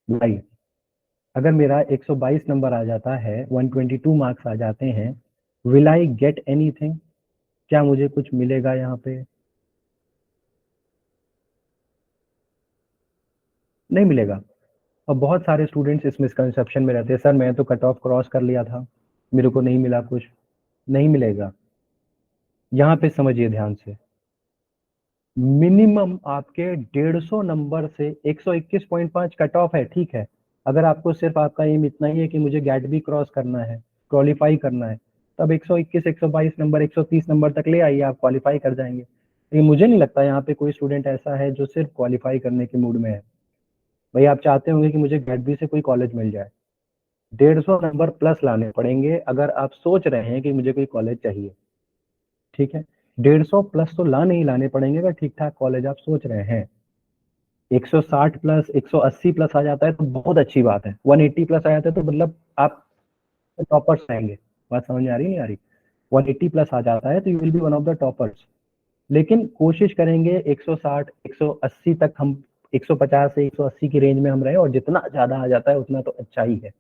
भाई। अगर मेरा 122 नंबर आ जाता है, 122 मार्क्स आ जाते हैं, विल आई गेट एनीथिंग, क्या मुझे कुछ मिलेगा यहाँ पे, नहीं मिलेगा। और बहुत सारे स्टूडेंट्स इस मिसकंसेप्शन में रहते हैं, सर मैं तो कट ऑफ क्रॉस कर लिया था, मेरे को नहीं मिला कुछ। नहीं मिलेगा। यहाँ पे समझिए ध्यान से, मिनिमम आपके 150 नंबर से 121.5 कट ऑफ है, ठीक है। अगर आपको सिर्फ आपका एम इतना ही है कि मुझे गैट भी क्रॉस करना है, क्वालिफाई करना है, तब 121, 122 नंबर, 130 नंबर तक ले आइए, आप क्वालिफाई कर जाएंगे। लेकिन मुझे नहीं लगता यहाँ पे कोई स्टूडेंट ऐसा है जो सिर्फ क्वालिफाई करने के मूड में है। भाई आप चाहते होंगे कि मुझे गेट बी से कोई कॉलेज मिल जाए, 150 नंबर प्लस लाने पड़ेंगे अगर आप सोच रहे हैं कि मुझे कोई कॉलेज चाहिए। ठीक है, 150 प्लस तो नहीं लाने पड़ेंगे अगर ठीक ठाक कॉलेज आप सोच रहे हैं। 160 प्लस, 180 प्लस आ जाता है तो बहुत अच्छी बात है, 180 प्लस आ जाता है तो मतलब आप टॉपर्स आएंगे। बात समझ में आ रही नहीं आ रही? 180 प्लस आ जाता है तो you will be one of the toppers. लेकिन कोशिश करेंगे 160, 180 तक हम, 150 से 180 की रेंज में हम रहे, और जितना ज्यादा आ जाता है उतना तो अच्छा ही है।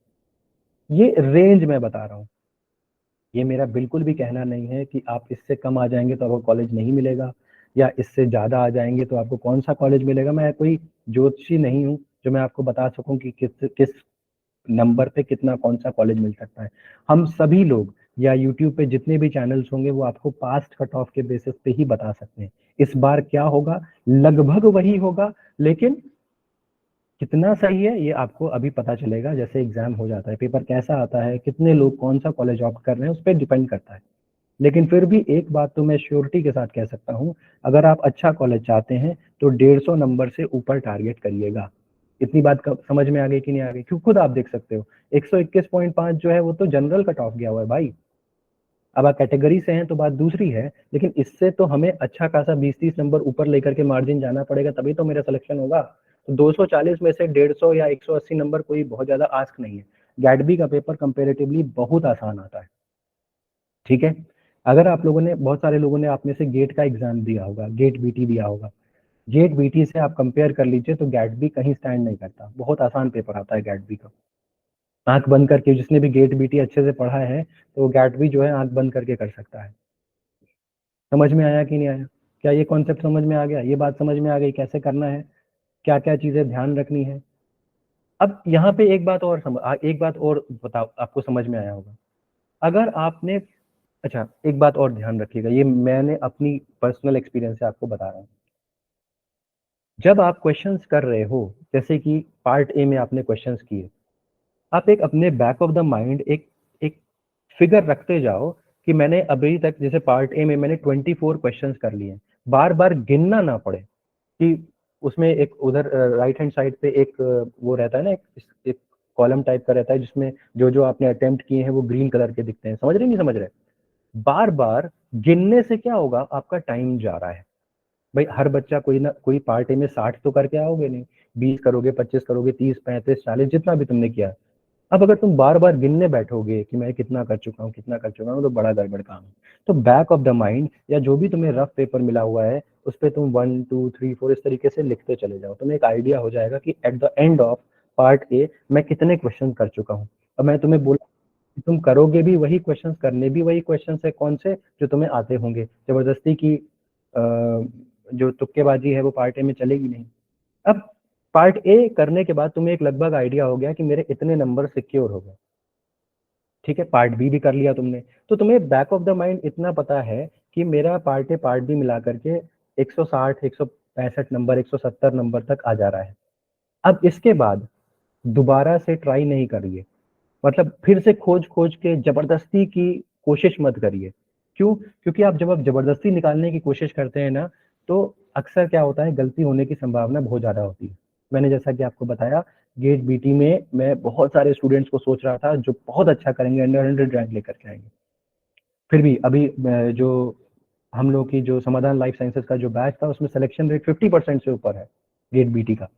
ये रेंज मैं बता रहा हूँ, ये मेरा बिल्कुल भी कहना नहीं है कि आप इससे कम आ जाएंगे तो आपको कॉलेज नहीं मिलेगा, या इससे ज्यादा आ जाएंगे तो आपको कौन सा कॉलेज मिलेगा। मैं कोई ज्योतिषी नहीं हूँ जो मैं आपको बता सकूं कि किस किस नंबर पे कितना कौन सा कॉलेज मिल सकता है। हम सभी लोग या यूट्यूब पे जितने भी चैनल्स होंगे वो आपको पास्ट कट ऑफ के बेसिस पे ही बता सकते हैं। इस बार क्या होगा, लगभग वही होगा, लेकिन कितना सही है ये आपको अभी पता चलेगा जैसे एग्जाम हो जाता है। पेपर कैसा आता है, कितने लोग कौन सा कॉलेज ऑप्ट कर रहे हैं, उस पर डिपेंड करता है। लेकिन फिर भी एक बात तो मैं श्योरिटी के साथ कह सकता हूँ, अगर आप अच्छा कॉलेज चाहते हैं तो 150 नंबर से ऊपर टारगेट करिएगा। इतनी बात समझ में आ गई कि नहीं आ गई? क्यों, खुद आप देख सकते हो 121.5 जो है वो तो जनरल कट ऑफ गया हुआ है भाई। अब आप कैटेगरी से हैं तो बात दूसरी है, लेकिन इससे तो हमें अच्छा खासा 20-30 नंबर ऊपर लेकर के मार्जिन जाना पड़ेगा, तभी तो मेरा सिलेक्शन होगा। तो 240 में से 150 या 180 नंबर कोई बहुत ज्यादा आस्क नहीं है। गैटबी का पेपर कंपेरेटिवली बहुत आसान आता है। ठीक है, अगर आप लोगों ने, बहुत सारे लोगों ने आप में से गेट का एग्जाम दिया होगा, गेट बीटी दिया होगा, गेट बीटी से आप कंपेयर कर लीजिए तो गैट बी कहीं स्टैंड नहीं करता। बहुत आसान पेपर आता है गैट बी का। आंख बंद करके जिसने भी गेट बीटी अच्छे से पढ़ा है तो वो गैट बी जो है आंख बंद करके कर सकता है। समझ में आया कि नहीं आया? क्या ये कॉन्सेप्ट समझ में आ गया? ये बात समझ में आ गई कैसे करना है, क्या क्या चीजें ध्यान रखनी है? अब यहाँ पे एक बात और एक बात और बताओ, आपको समझ में आया होगा। अगर आपने, अच्छा एक बात और ध्यान रखिएगा, ये मैंने अपनी पर्सनल एक्सपीरियंस से आपको बता रहा हूँ। जब आप क्वेश्चंस कर रहे हो, जैसे कि पार्ट ए में आपने क्वेश्चंस किए, आप एक अपने बैक ऑफ द माइंड एक एक फिगर रखते जाओ कि मैंने अभी तक, जैसे पार्ट ए में मैंने 24 क्वेश्चंस कर लिए, बार बार गिनना ना पड़े कि उसमें एक उधर राइट हैंड साइड पे एक वो रहता है ना, एक कॉलम टाइप का रहता है जिसमें जो जो आपने अटेम्प्ट किए हैं वो ग्रीन कलर के दिखते हैं। समझ रहे नहीं समझ रहे? बार बार गिनने से क्या होगा, आपका टाइम जा रहा है। भाई हर बच्चा कोई ना कोई पार्ट ए में 60 तो करके आओगे नहीं, 20 करोगे, 25 करोगे, 30, 35, 40, जितना भी तुमने किया। अब अगर तुम बार बार गिनने बैठोगे कि मैं कितना कर चुका हूँ, कितना कर चुका हूँ, तो बड़ा गड़बड़ काम है। तो बैक ऑफ द माइंड या जो भी तुम्हें रफ पेपर मिला हुआ है उस पर तुम 1, 2, 3, 4 इस तरीके से लिखते चले जाओ। तुम्हें एक आइडिया हो जाएगा कि at the end of part A मैं कितने क्वेश्चन कर चुका हूँ। अब मैं तुम्हें बोला कि तुम करोगे भी वही क्वेश्चन, करने भी वही क्वेश्चन है, कौन से जो तुम्हें आते होंगे। जबरदस्ती की जो तुक्केबाजी है वो पार्ट ए में चलेगी नहीं। अब पार्ट ए करने के बाद तुम्हें एक लगभग आइडिया हो गया कि मेरे इतने नंबर सिक्योर हो गए। ठीक है, पार्ट बी भी कर लिया तुमने, तो तुम्हें बैक ऑफ द माइंड इतना पता है कि मेरा पार्ट ए पार्ट बी मिला करके 160, 165 नंबर, 170 नंबर तक आ जा रहा है। अब इसके बाद दोबारा से ट्राई नहीं करिए, मतलब फिर से खोज खोज के जबरदस्ती की कोशिश मत करिए। क्यों? क्योंकि आप जब जबरदस्ती निकालने की कोशिश करते हैं ना, तो अक्सर क्या होता है, गलती होने की संभावना बहुत ज्यादा होती है। मैंने जैसा कि आपको बताया, गेट बीटी में मैं बहुत सारे स्टूडेंट्स को सोच रहा था जो बहुत अच्छा करेंगे, अंडर 100 रैंक लेकर के आएंगे। फिर भी अभी जो हम लोग की जो समाधान लाइफ साइंसेज का जो बैच था उसमें सिलेक्शन रेट 50% से ऊपर है गेट बीटी का।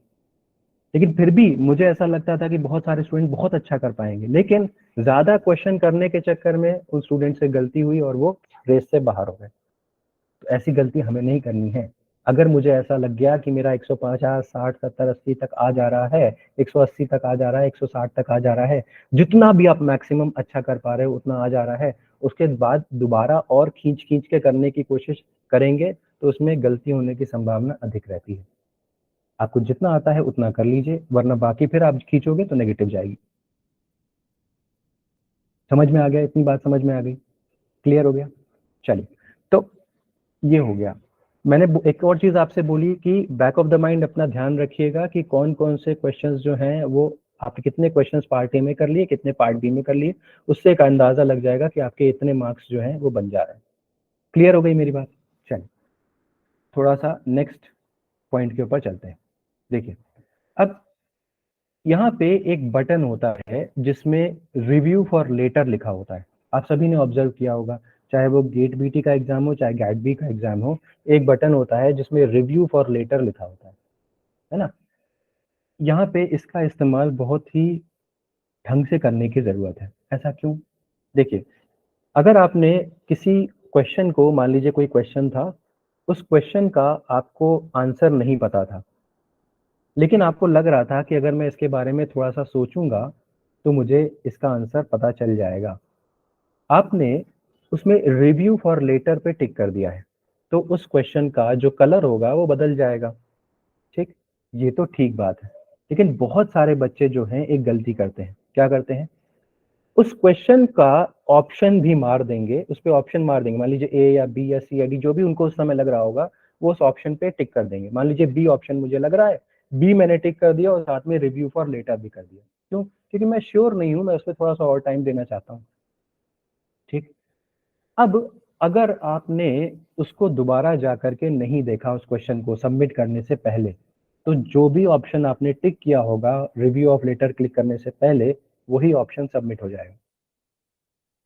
लेकिन फिर भी मुझे ऐसा लगता था कि बहुत सारे स्टूडेंट बहुत अच्छा कर पाएंगे, लेकिन ज्यादा क्वेश्चन करने के चक्कर में उन स्टूडेंट से गलती हुई और वो रेस से बाहर हो गए। तो ऐसी गलती हमें नहीं करनी है। अगर मुझे ऐसा लग गया कि मेरा 150, 60, 70, 80 तक आ जा रहा है, 180 तक आ जा रहा है, 160 तक आ जा रहा है, जितना भी आप मैक्सिमम अच्छा कर पा रहे हो उतना आ जा रहा है, उसके बाद दोबारा और खींच खींच के करने की कोशिश करेंगे तो उसमें गलती होने की संभावना अधिक रहती है। आपको जितना आता है उतना कर लीजिए, वरना बाकी फिर आप खींचोगे तो नेगेटिव जाएगी। समझ में आ गया? इतनी बात समझ में आ गई? क्लियर हो गया? चलिए, तो ये हो गया। मैंने एक और चीज आपसे बोली कि बैक ऑफ द माइंड अपना ध्यान रखिएगा कि कौन कौन से क्वेश्चंस जो हैं वो आपने कितने क्वेश्चंस पार्ट ए में कर लिए, कितने पार्ट बी में कर लिए, उससे एक अंदाजा लग जाएगा कि आपके इतने मार्क्स जो हैं वो बन जा रहे हैं। क्लियर हो गई मेरी बात? चलिए थोड़ा सा नेक्स्ट पॉइंट के ऊपर चलते हैं। देखिए अब यहाँ पे एक बटन होता है जिसमें रिव्यू फॉर लेटर लिखा होता है। आप सभी ने ऑब्जर्व किया होगा, चाहे वो गेट बीटी का एग्जाम हो चाहे गैट बी का एग्जाम हो, एक बटन होता है जिसमें रिव्यू फॉर लेटर लिखा होता है ना। यहाँ पे इसका इस्तेमाल बहुत ही ढंग से करने की जरूरत है। ऐसा क्यों? देखिए अगर आपने किसी क्वेश्चन को, मान लीजिए कोई क्वेश्चन था, उस क्वेश्चन का आपको आंसर नहीं पता था, लेकिन आपको लग रहा था कि अगर मैं इसके बारे में थोड़ा सा सोचूंगा तो मुझे इसका आंसर पता चल जाएगा। आपने उसमें रिव्यू फॉर लेटर पे टिक कर दिया है, तो उस क्वेश्चन का जो कलर होगा वो बदल जाएगा। ठीक, ये तो ठीक बात है, लेकिन बहुत सारे बच्चे जो हैं एक गलती करते हैं। क्या करते हैं? उस क्वेश्चन का ऑप्शन भी मार देंगे, उस पे ऑप्शन मार देंगे, मान लीजिए ए या बी या सी या डी, जो भी उनको उस समय लग रहा होगा वो उस ऑप्शन पे टिक कर देंगे। मान लीजिए बी ऑप्शन मुझे लग रहा है, बी मैंने टिक कर दिया और साथ में रिव्यू फॉर लेटर भी कर दिया। क्यों? क्योंकि मैं श्योर नहीं हूं, मैं उस पर थोड़ा सा और टाइम देना चाहता हूँ। ठीक, अब अगर आपने उसको दोबारा जा करके नहीं देखा उस क्वेश्चन को सबमिट करने से पहले, तो जो भी ऑप्शन आपने टिक किया होगा रिव्यू ऑफ लेटर क्लिक करने से पहले, वही ऑप्शन सबमिट हो जाएगा।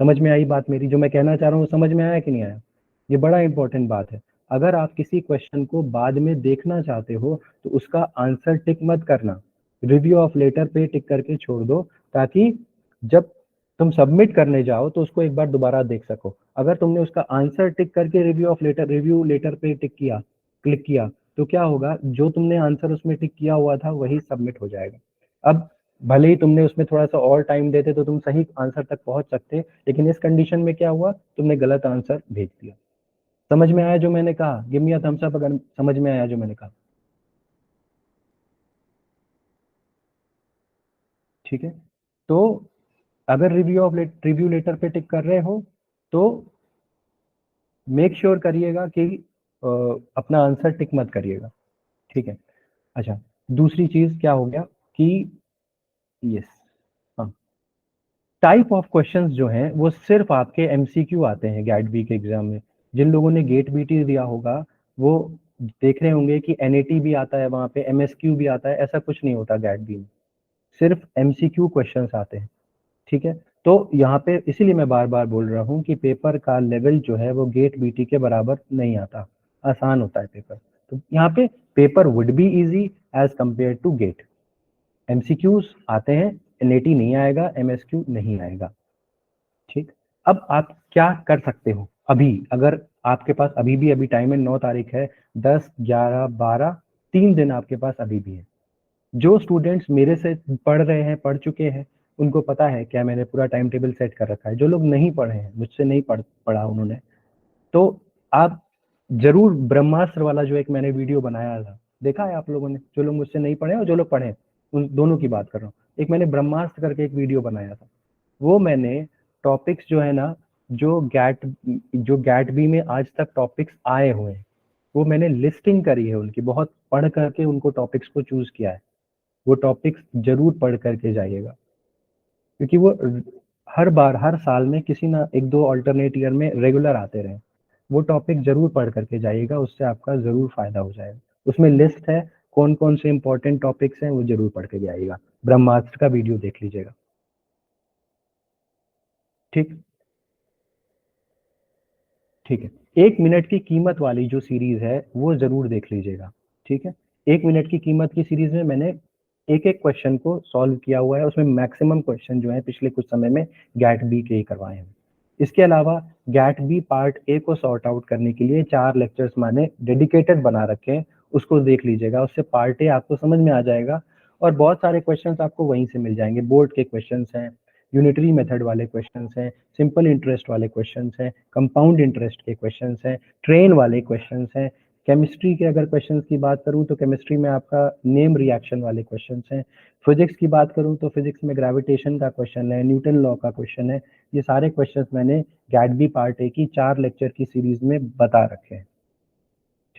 समझ में आई बात मेरी? जो मैं कहना चाह रहा हूँ समझ में आया कि नहीं आया? ये बड़ा इंपॉर्टेंट बात है। अगर आप किसी क्वेश्चन को बाद में देखना चाहते हो तो उसका आंसर टिक मत करना, रिव्यू ऑफ लेटर पे टिक करके छोड़ दो, ताकि जब तुम सबमिट करने जाओ तो उसको एक बार दोबारा देख सको। अगर तुमने उसका आंसर टिक करके रिव्यू लेटर पे टिक किया, क्लिक किया, तो क्या होगा, जो तुमने आंसर उसमें टिक किया हुआ था वही सबमिट हो जाएगा। अब भले ही तुमने उसमें थोड़ा सा और टाइम देते तो तुम सही आंसर तक पहुंच सकते, लेकिन इस कंडीशन में क्या हुआ, तुमने गलत आंसर भेज दिया। समझ में आया जो मैंने कहा? Give me a thumbs up अगर समझ में आया जो मैंने कहा। ठीक है, तो अगर रिव्यू लेटर पे टिक कर रहे हो तो मेक श्योर करिएगा कि अपना आंसर टिक मत करिएगा। ठीक है, अच्छा दूसरी चीज क्या हो गया कि यस, हाँ, टाइप ऑफ क्वेश्चंस जो हैं वो सिर्फ आपके एमसीक्यू आते हैं गैट बी के एग्जाम में। जिन लोगों ने गेट बीटी दिया होगा वो देख रहे होंगे कि एनएटी भी आता है, वहां पे एमएसक्यू भी आता है। ऐसा कुछ नहीं होता गैट बी में, सिर्फ एमसीक्यू क्वेश्चंस आते हैं। ठीक है, तो यहाँ पे इसीलिए मैं बार बार बोल रहा हूँ कि पेपर का लेवल जो है वो गेट बीटी के बराबर नहीं आता, आसान होता है पेपर। तो यहाँ पे paper would be easy as compare to GATE. MCQs आते हैं, एनएटी नहीं आएगा, एमएसक्यू नहीं आएगा। ठीक, अब आप क्या कर सकते हो अभी, अगर आपके पास अभी टाइम है, 9 तारीख है, 10, 11, 12, 3 दिन आपके पास अभी भी है। जो स्टूडेंट्स मेरे से पढ़ रहे हैं, पढ़ चुके हैं, उनको पता है क्या मैंने पूरा टाइम टेबल सेट कर रखा है। जो लोग नहीं पढ़े हैं, मुझसे नहीं पढ़ा उन्होंने, तो आप जरूर ब्रह्मास्त्र वाला जो एक मैंने वीडियो बनाया था, देखा है आप लोगों ने? जो लोग मुझसे नहीं पढ़े और जो लोग पढ़े हैं, उन दोनों की बात कर रहा हूँ। एक मैंने ब्रह्मास्त्र करके एक वीडियो बनाया था, वो मैंने टॉपिक्स जो है ना, जो गैट बी में आज तक टॉपिक्स आए हुए हैं, वो मैंने लिस्टिंग करी है उनकी, बहुत पढ़ करके उनको टॉपिक्स को चूज किया है। वो टॉपिक्स जरूर पढ़ करके जाइएगा, क्योंकि वो हर बार हर साल में किसी ना एक दो अल्टरनेट ईयर में रेगुलर आते रहे। वो टॉपिक जरूर पढ़ करके जाइएगा, उससे आपका जरूर फायदा हो जाएगा। उसमें लिस्ट है कौन कौन से इंपॉर्टेंट टॉपिक्स हैं, वो जरूर पढ़ के जाइएगा। ब्रह्मास्त्र का वीडियो देख लीजिएगा। ठीक, ठीक है, 1 मिनट की कीमत वाली जो सीरीज है वो जरूर देख लीजिएगा। ठीक है, 1 मिनट की कीमत की सीरीज में मैंने एक एक क्वेश्चन को सॉल्व किया हुआ है, उसमें मैक्सिमम क्वेश्चन जो है पिछले कुछ समय में गैट बी के ही करवाए हैं। इसके अलावा गैट बी पार्ट ए को सॉर्ट आउट करने के लिए 4 लेक्चर्स मैंने डेडिकेटेड बना रखे हैं, उसको देख लीजिएगा, उससे पार्ट ए आपको समझ में आ जाएगा। और बहुत सारे क्वेश्चंस आपको वहीं से मिल जाएंगे, बोर्ड के क्वेश्चंस हैं, यूनिटरी मेथड वाले क्वेश्चंस हैं, सिंपल इंटरेस्ट वाले क्वेश्चंस हैं, कंपाउंड इंटरेस्ट के क्वेश्चंस हैं, ट्रेन वाले क्वेश्चंस हैं। केमिस्ट्री के अगर क्वेश्चंस की बात करूं तो केमिस्ट्री में आपका नेम रिएक्शन वाले क्वेश्चंस हैं। फिजिक्स की बात करूं तो फिजिक्स में ग्रेविटेशन का क्वेश्चन है, न्यूटन लॉ का क्वेश्चन है। ये सारे क्वेश्चंस मैंने गैट बी पार्ट ए की 4 लेक्चर की सीरीज में बता रखे हैं।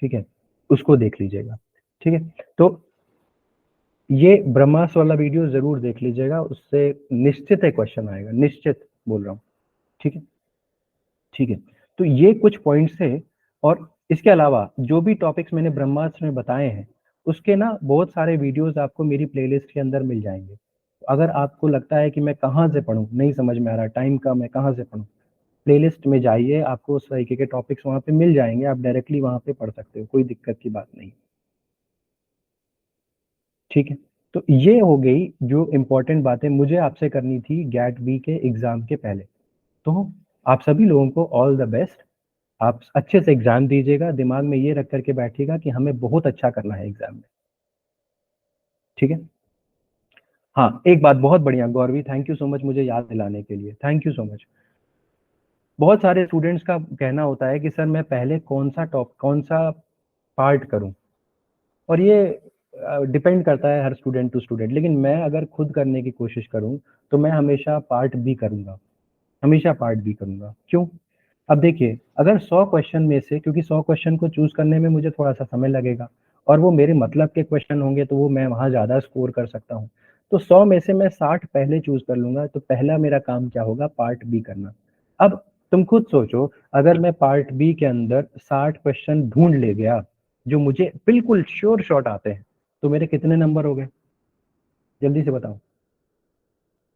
ठीक है, उसको देख लीजिएगा। ठीक है, तो ये ब्रह्मास्त्र वाला वीडियो जरूर देख लीजिएगा, उससे निश्चित एक क्वेश्चन आएगा, निश्चित बोल रहा हूँ। ठीक है, ठीक है। तो ये कुछ पॉइंट्स थे, और इसके अलावा जो भी टॉपिक्स मैंने ब्रह्मास्त्र में बताए हैं उसके ना बहुत सारे वीडियोस आपको मेरी प्लेलिस्ट के अंदर मिल जाएंगे। अगर आपको लगता है कि मैं कहाँ से पढूं, नहीं समझ में आ रहा, टाइम कम है, कहाँ से पढूं, प्लेलिस्ट में जाइए, आपको उस तरीके के टॉपिक्स वहाँ पे मिल जाएंगे, आप डायरेक्टली वहाँ पे पढ़ सकते हो, कोई दिक्कत की बात नहीं। ठीक है, तो ये हो गई जो इम्पोर्टेंट बातें मुझे आपसे करनी थी गैट बी के एग्जाम के पहले। तो आप सभी लोगों को ऑल द बेस्ट। आप अच्छे से एग्जाम दीजिएगा, दिमाग में ये रख करके बैठिएगा कि हमें बहुत अच्छा करना है एग्जाम में। ठीक है। हाँ, एक बात बहुत बढ़िया Gauravi, thank you so much मुझे याद दिलाने के लिए, थैंक यू सो मच। बहुत सारे स्टूडेंट्स का कहना होता है कि सर मैं पहले कौन सा पार्ट करूं, और ये डिपेंड करता है हर स्टूडेंट टू स्टूडेंट, लेकिन मैं अगर खुद करने की कोशिश करूं तो मैं हमेशा पार्ट बी करूंगा, हमेशा पार्ट बी करूंगा। क्यों? अब देखिए, अगर 100 क्वेश्चन में से, क्योंकि 100 क्वेश्चन को चूज करने में मुझे थोड़ा सा समय लगेगा और वो मेरे मतलब के क्वेश्चन होंगे तो वो मैं वहां ज्यादा स्कोर कर सकता हूँ, तो 100 में से मैं 60 पहले चूज कर लूंगा, तो पहला मेरा काम क्या होगा, पार्ट बी करना। अब तुम खुद सोचो, अगर मैं पार्ट बी के अंदर 60 क्वेश्चन ढूंढ ले गया जो मुझे बिल्कुल श्योर शॉट आते हैं, तो मेरे कितने नंबर हो गए, जल्दी से बताओ।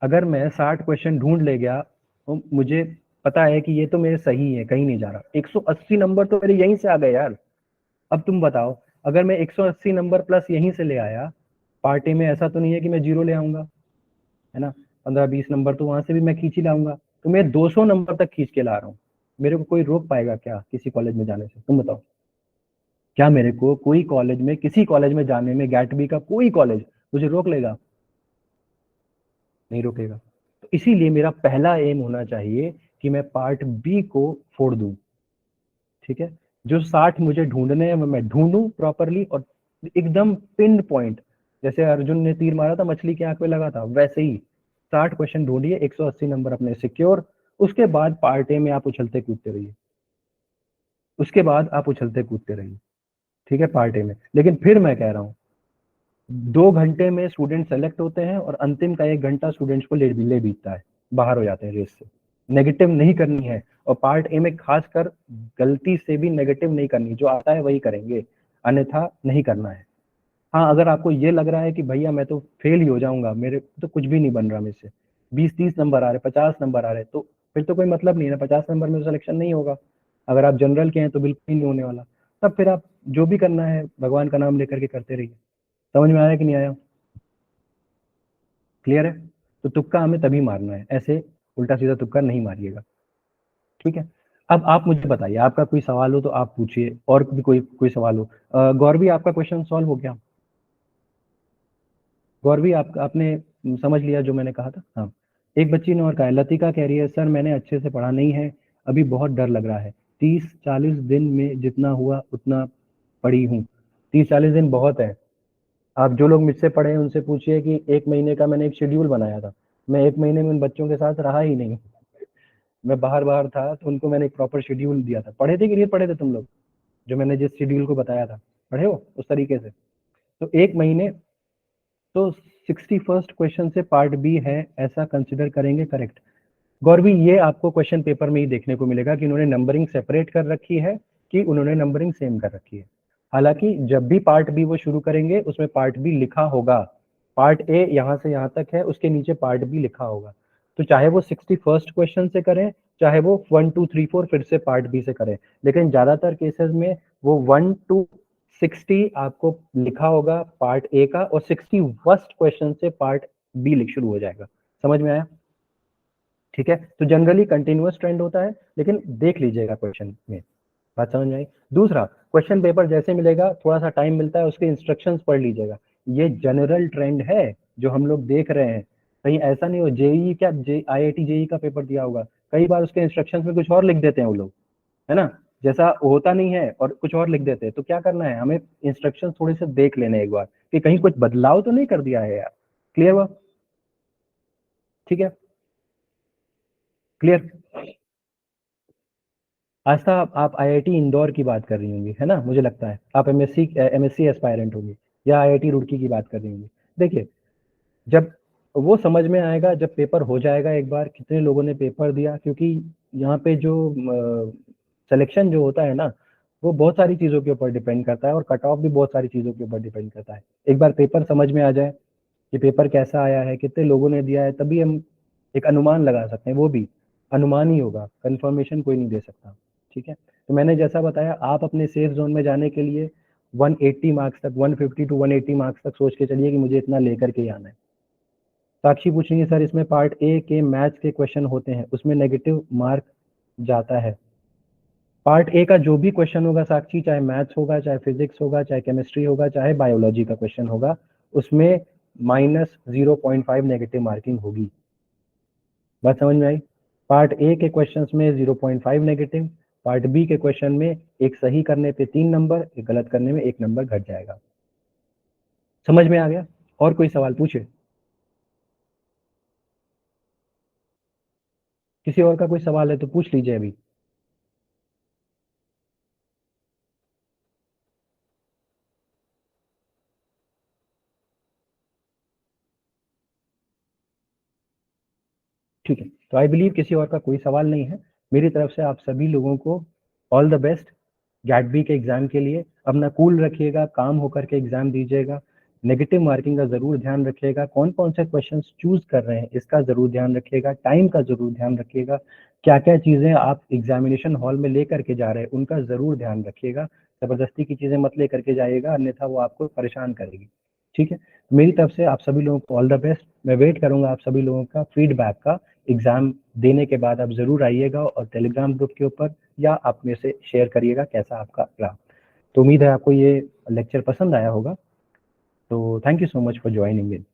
अगर मैं 60 क्वेश्चन ढूंढ ले गया तो मुझे पता है कि ये तो मेरे सही है, कहीं नहीं जा रहा, 180 नंबर तो मेरे यहीं से आ गए यार। अब तुम बताओ, अगर मैं 180 नंबर प्लस यहीं से ले आया, पार्टी में ऐसा तो नहीं है कि मैं जीरो ले आऊंगा, है ना, 15-20 नंबर तो वहां से भी मैं खींच ही लाऊंगा, तो मैं 200 नंबर तक खींच के ला रहा हूँ। मेरे को कोई रोक पाएगा क्या किसी कॉलेज में जाने से, तुम बताओ। क्या मेरे को कोई कॉलेज में, किसी कॉलेज में जाने में, गैट बी का कोई कॉलेज मुझे रोक लेगा? नहीं रोकेगा। तो इसीलिए मेरा पहला एम होना चाहिए कि मैं पार्ट बी को फोड़ दूं। ठीक है, जो 60 मुझे ढूंढने हैं वो मैं ढूंढूं प्रॉपरली, और एकदम पिन पॉइंट, जैसे अर्जुन ने तीर मारा था मछली की आंख में लगा था, वैसे ही 60 क्वेश्चन ढूंढिए, 180 नंबर अपने सिक्योर। उसके बाद पार्ट ए में आप उछलते कूदते रहिए, उसके बाद आप उछलते कूदते रहिए। ठीक है, पार्ट ए में, लेकिन फिर मैं कह रहा हूँ 2 घंटे में स्टूडेंट सेलेक्ट होते हैं और अंतिम का 1 घंटा स्टूडेंट्स को ले बीतता है, बाहर हो जाते हैं रेस से। नेगेटिव नहीं करनी है, और पार्ट ए में खासकर गलती से भी नेगेटिव नहीं करनी, जो आता है वही करेंगे, अन्यथा नहीं करना है। हाँ, अगर आपको ये लग रहा है कि भैया मैं तो फेल ही हो जाऊंगा, मेरे तो कुछ भी नहीं बन रहा मुझसे, 20-30 नंबर आ रहे, 50 नंबर आ रहे, तो फिर तो कोई मतलब नहीं है ना, 50 नंबर में तो सिलेक्शन नहीं होगा। अगर आप जनरल के हैं तो बिल्कुल ही नहीं होने वाला। तब फिर आप जो भी करना है भगवान का नाम लेकर के करते रहिए। समझ में आया कि नहीं आया? क्लियर है? तो तुक्का हमें तभी मारना है, ऐसे उल्टा सीधा तुक्का नहीं मारिएगा। ठीक है। अब आप मुझे बताइए, आपका कोई सवाल हो तो आप पूछिए, और भी कोई कोई सवाल हो। गौरवी, आपका क्वेश्चन सॉल्व हो गया? गौरवी, आप आपने समझ लिया जो मैंने कहा था? हाँ। एक बच्ची ने और कहा है, लतिका कह रही है सर मैंने अच्छे से पढ़ा नहीं है, अभी बहुत डर लग रहा है, 30-40 दिन में जितना हुआ उतना पढ़ी हूँ। 30-40 दिन बहुत है। आप जो लोग मुझसे पढ़े हैं उनसे पूछिए कि 1 महीने का मैंने एक शेड्यूल बनाया था, मैं 1 महीने में उन बच्चों के साथ रहा ही नहीं, मैं बाहर बाहर था, तो उनको मैंने एक प्रॉपर शेड्यूल दिया था। पढ़े थे कि नहीं पढ़े थे तुम लोग, जो मैंने जिस शेड्यूल को बताया था, पढ़े हो उस तरीके से? तो 1 महीने, तो 61st क्वेश्चन से पार्ट बी है, ऐसा कंसिडर करेंगे करेक्ट? गौरवी, ये आपको क्वेश्चन पेपर में ही देखने को मिलेगा कि उन्होंने नंबरिंग सेपरेट कर रखी है कि उन्होंने नंबरिंग सेम कर रखी है। हालांकि जब भी पार्ट बी वो शुरू करेंगे उसमें पार्ट बी लिखा होगा, पार्ट ए यहाँ से यहाँ तक है, उसके नीचे पार्ट बी लिखा होगा। तो चाहे वो 61st क्वेश्चन से करें, चाहे वो 1 2 3 4 फिर से पार्ट बी से करें, लेकिन ज्यादातर केसेस में वो 1 to 60 आपको लिखा होगा पार्ट ए का, और 61st क्वेश्चन से पार्ट बी लिख शुरू हो जाएगा। समझ में आया? ठीक है, तो जनरली कंटिन्यूअस ट्रेंड होता है, लेकिन देख लीजिएगा क्वेश्चन में, बात समझ में आई? दूसरा, क्वेश्चन पेपर जैसे मिलेगा, थोड़ा सा टाइम मिलता है, उसके इंस्ट्रक्शंस पढ़ लीजिएगा। ये जनरल ट्रेंड है जो हम लोग देख रहे हैं, कहीं ऐसा नहीं हो जेई क्या IIT जेई का पेपर दिया होगा, कई बार उसके इंस्ट्रक्शंस में कुछ और लिख देते हैं वो लोग, है ना, जैसा होता नहीं है और कुछ और लिख देते हैं। तो क्या करना है, हमें इंस्ट्रक्शंस थोड़े से देख लेने एक बार कि कहीं कुछ बदलाव तो नहीं कर दिया है यार। क्लियर हुआ? ठीक है, क्लियर। आस्था, आप IIT इंदौर की बात कर रही होंगी, है ना, मुझे लगता है आप MSc एस्पायरेंट होंगी, या IIT रुड़की की बात कर रही होंगी। देखिए, जब वो समझ में आएगा जब पेपर हो जाएगा एक बार, कितने लोगों ने पेपर दिया, क्योंकि यहाँ पे जो सिलेक्शन जो होता है ना, वो बहुत सारी चीज़ों के ऊपर डिपेंड करता है और कट ऑफ भी बहुत सारी चीज़ों के ऊपर डिपेंड करता है। एक बार पेपर समझ में आ जाए कि पेपर कैसा आया है, कितने लोगों ने दिया है, तभी हम एक अनुमान लगा सकते हैं, वो भी अनुमान ही होगा, कन्फर्मेशन कोई नहीं दे सकता, ठीक है? तो मैंने जैसा बताया, आप अपने सेफ ज़ोन में जाने के लिए 180 मार्क्स तक, 150 टू 180 मार्क्स तक सोच के चलिए कि मुझे इतना लेकर के ही आना है। साक्षी पूछ रही है सर, इसमें पार्ट ए के मैथ्स के क्वेश्चन होते हैं, उसमें नेगेटिव मार्क जाता है। पार्ट ए का जो भी क्वेश्चन होगा साक्षी, चाहे मैथ्स होगा, चाहे फिजिक्स होगा, चाहे केमिस्ट्री होगा, चाहे बायोलॉजी का क्वेश्चन होगा, उसमें -0.5 नेगेटिव मार्किंग होगी। बात समझ में आई? पार्ट ए के क्वेश्चंस में 0.5 नेगेटिव, पार्ट बी के क्वेश्चन में एक सही करने पे 3 नंबर, एक गलत करने में 1 नंबर घट जाएगा। समझ में आ गया? और कोई सवाल पूछे? किसी और का कोई सवाल है तो पूछ लीजिए अभी। ठीक है, तो आई बिलीव किसी और का कोई सवाल नहीं है। मेरी तरफ से आप सभी लोगों को all the best GATE B के एग्जाम के लिए। अपना कूल रखिएगा, काम होकर के एग्जाम दीजिएगा, नेगेटिव मार्किंग का जरूर ध्यान रखिएगा, कौन कौन से क्वेश्चन चूज कर रहे हैं इसका जरूर ध्यान रखिएगा, टाइम का जरूर ध्यान रखिएगा, क्या क्या चीजें आप एग्जामिनेशन हॉल में लेकर के जा रहे हैं उनका जरूर ध्यान रखिएगा। जबरदस्ती की चीजें मत लेकर के जाइएगा, अन्यथा वो आपको परेशान करेगी। ठीक है, मेरी तरफ से आप सभी लोगों को ऑल द बेस्ट। मैं वेट करूंगा आप सभी लोगों का फीडबैक का। एग्जाम देने के बाद आप जरूर आइएगा और टेलीग्राम ग्रुप के ऊपर या आप मेरे से शेयर करिएगा कैसा आपका रहा। तो उम्मीद है आपको ये लेक्चर पसंद आया होगा। तो thank you so much for joining in.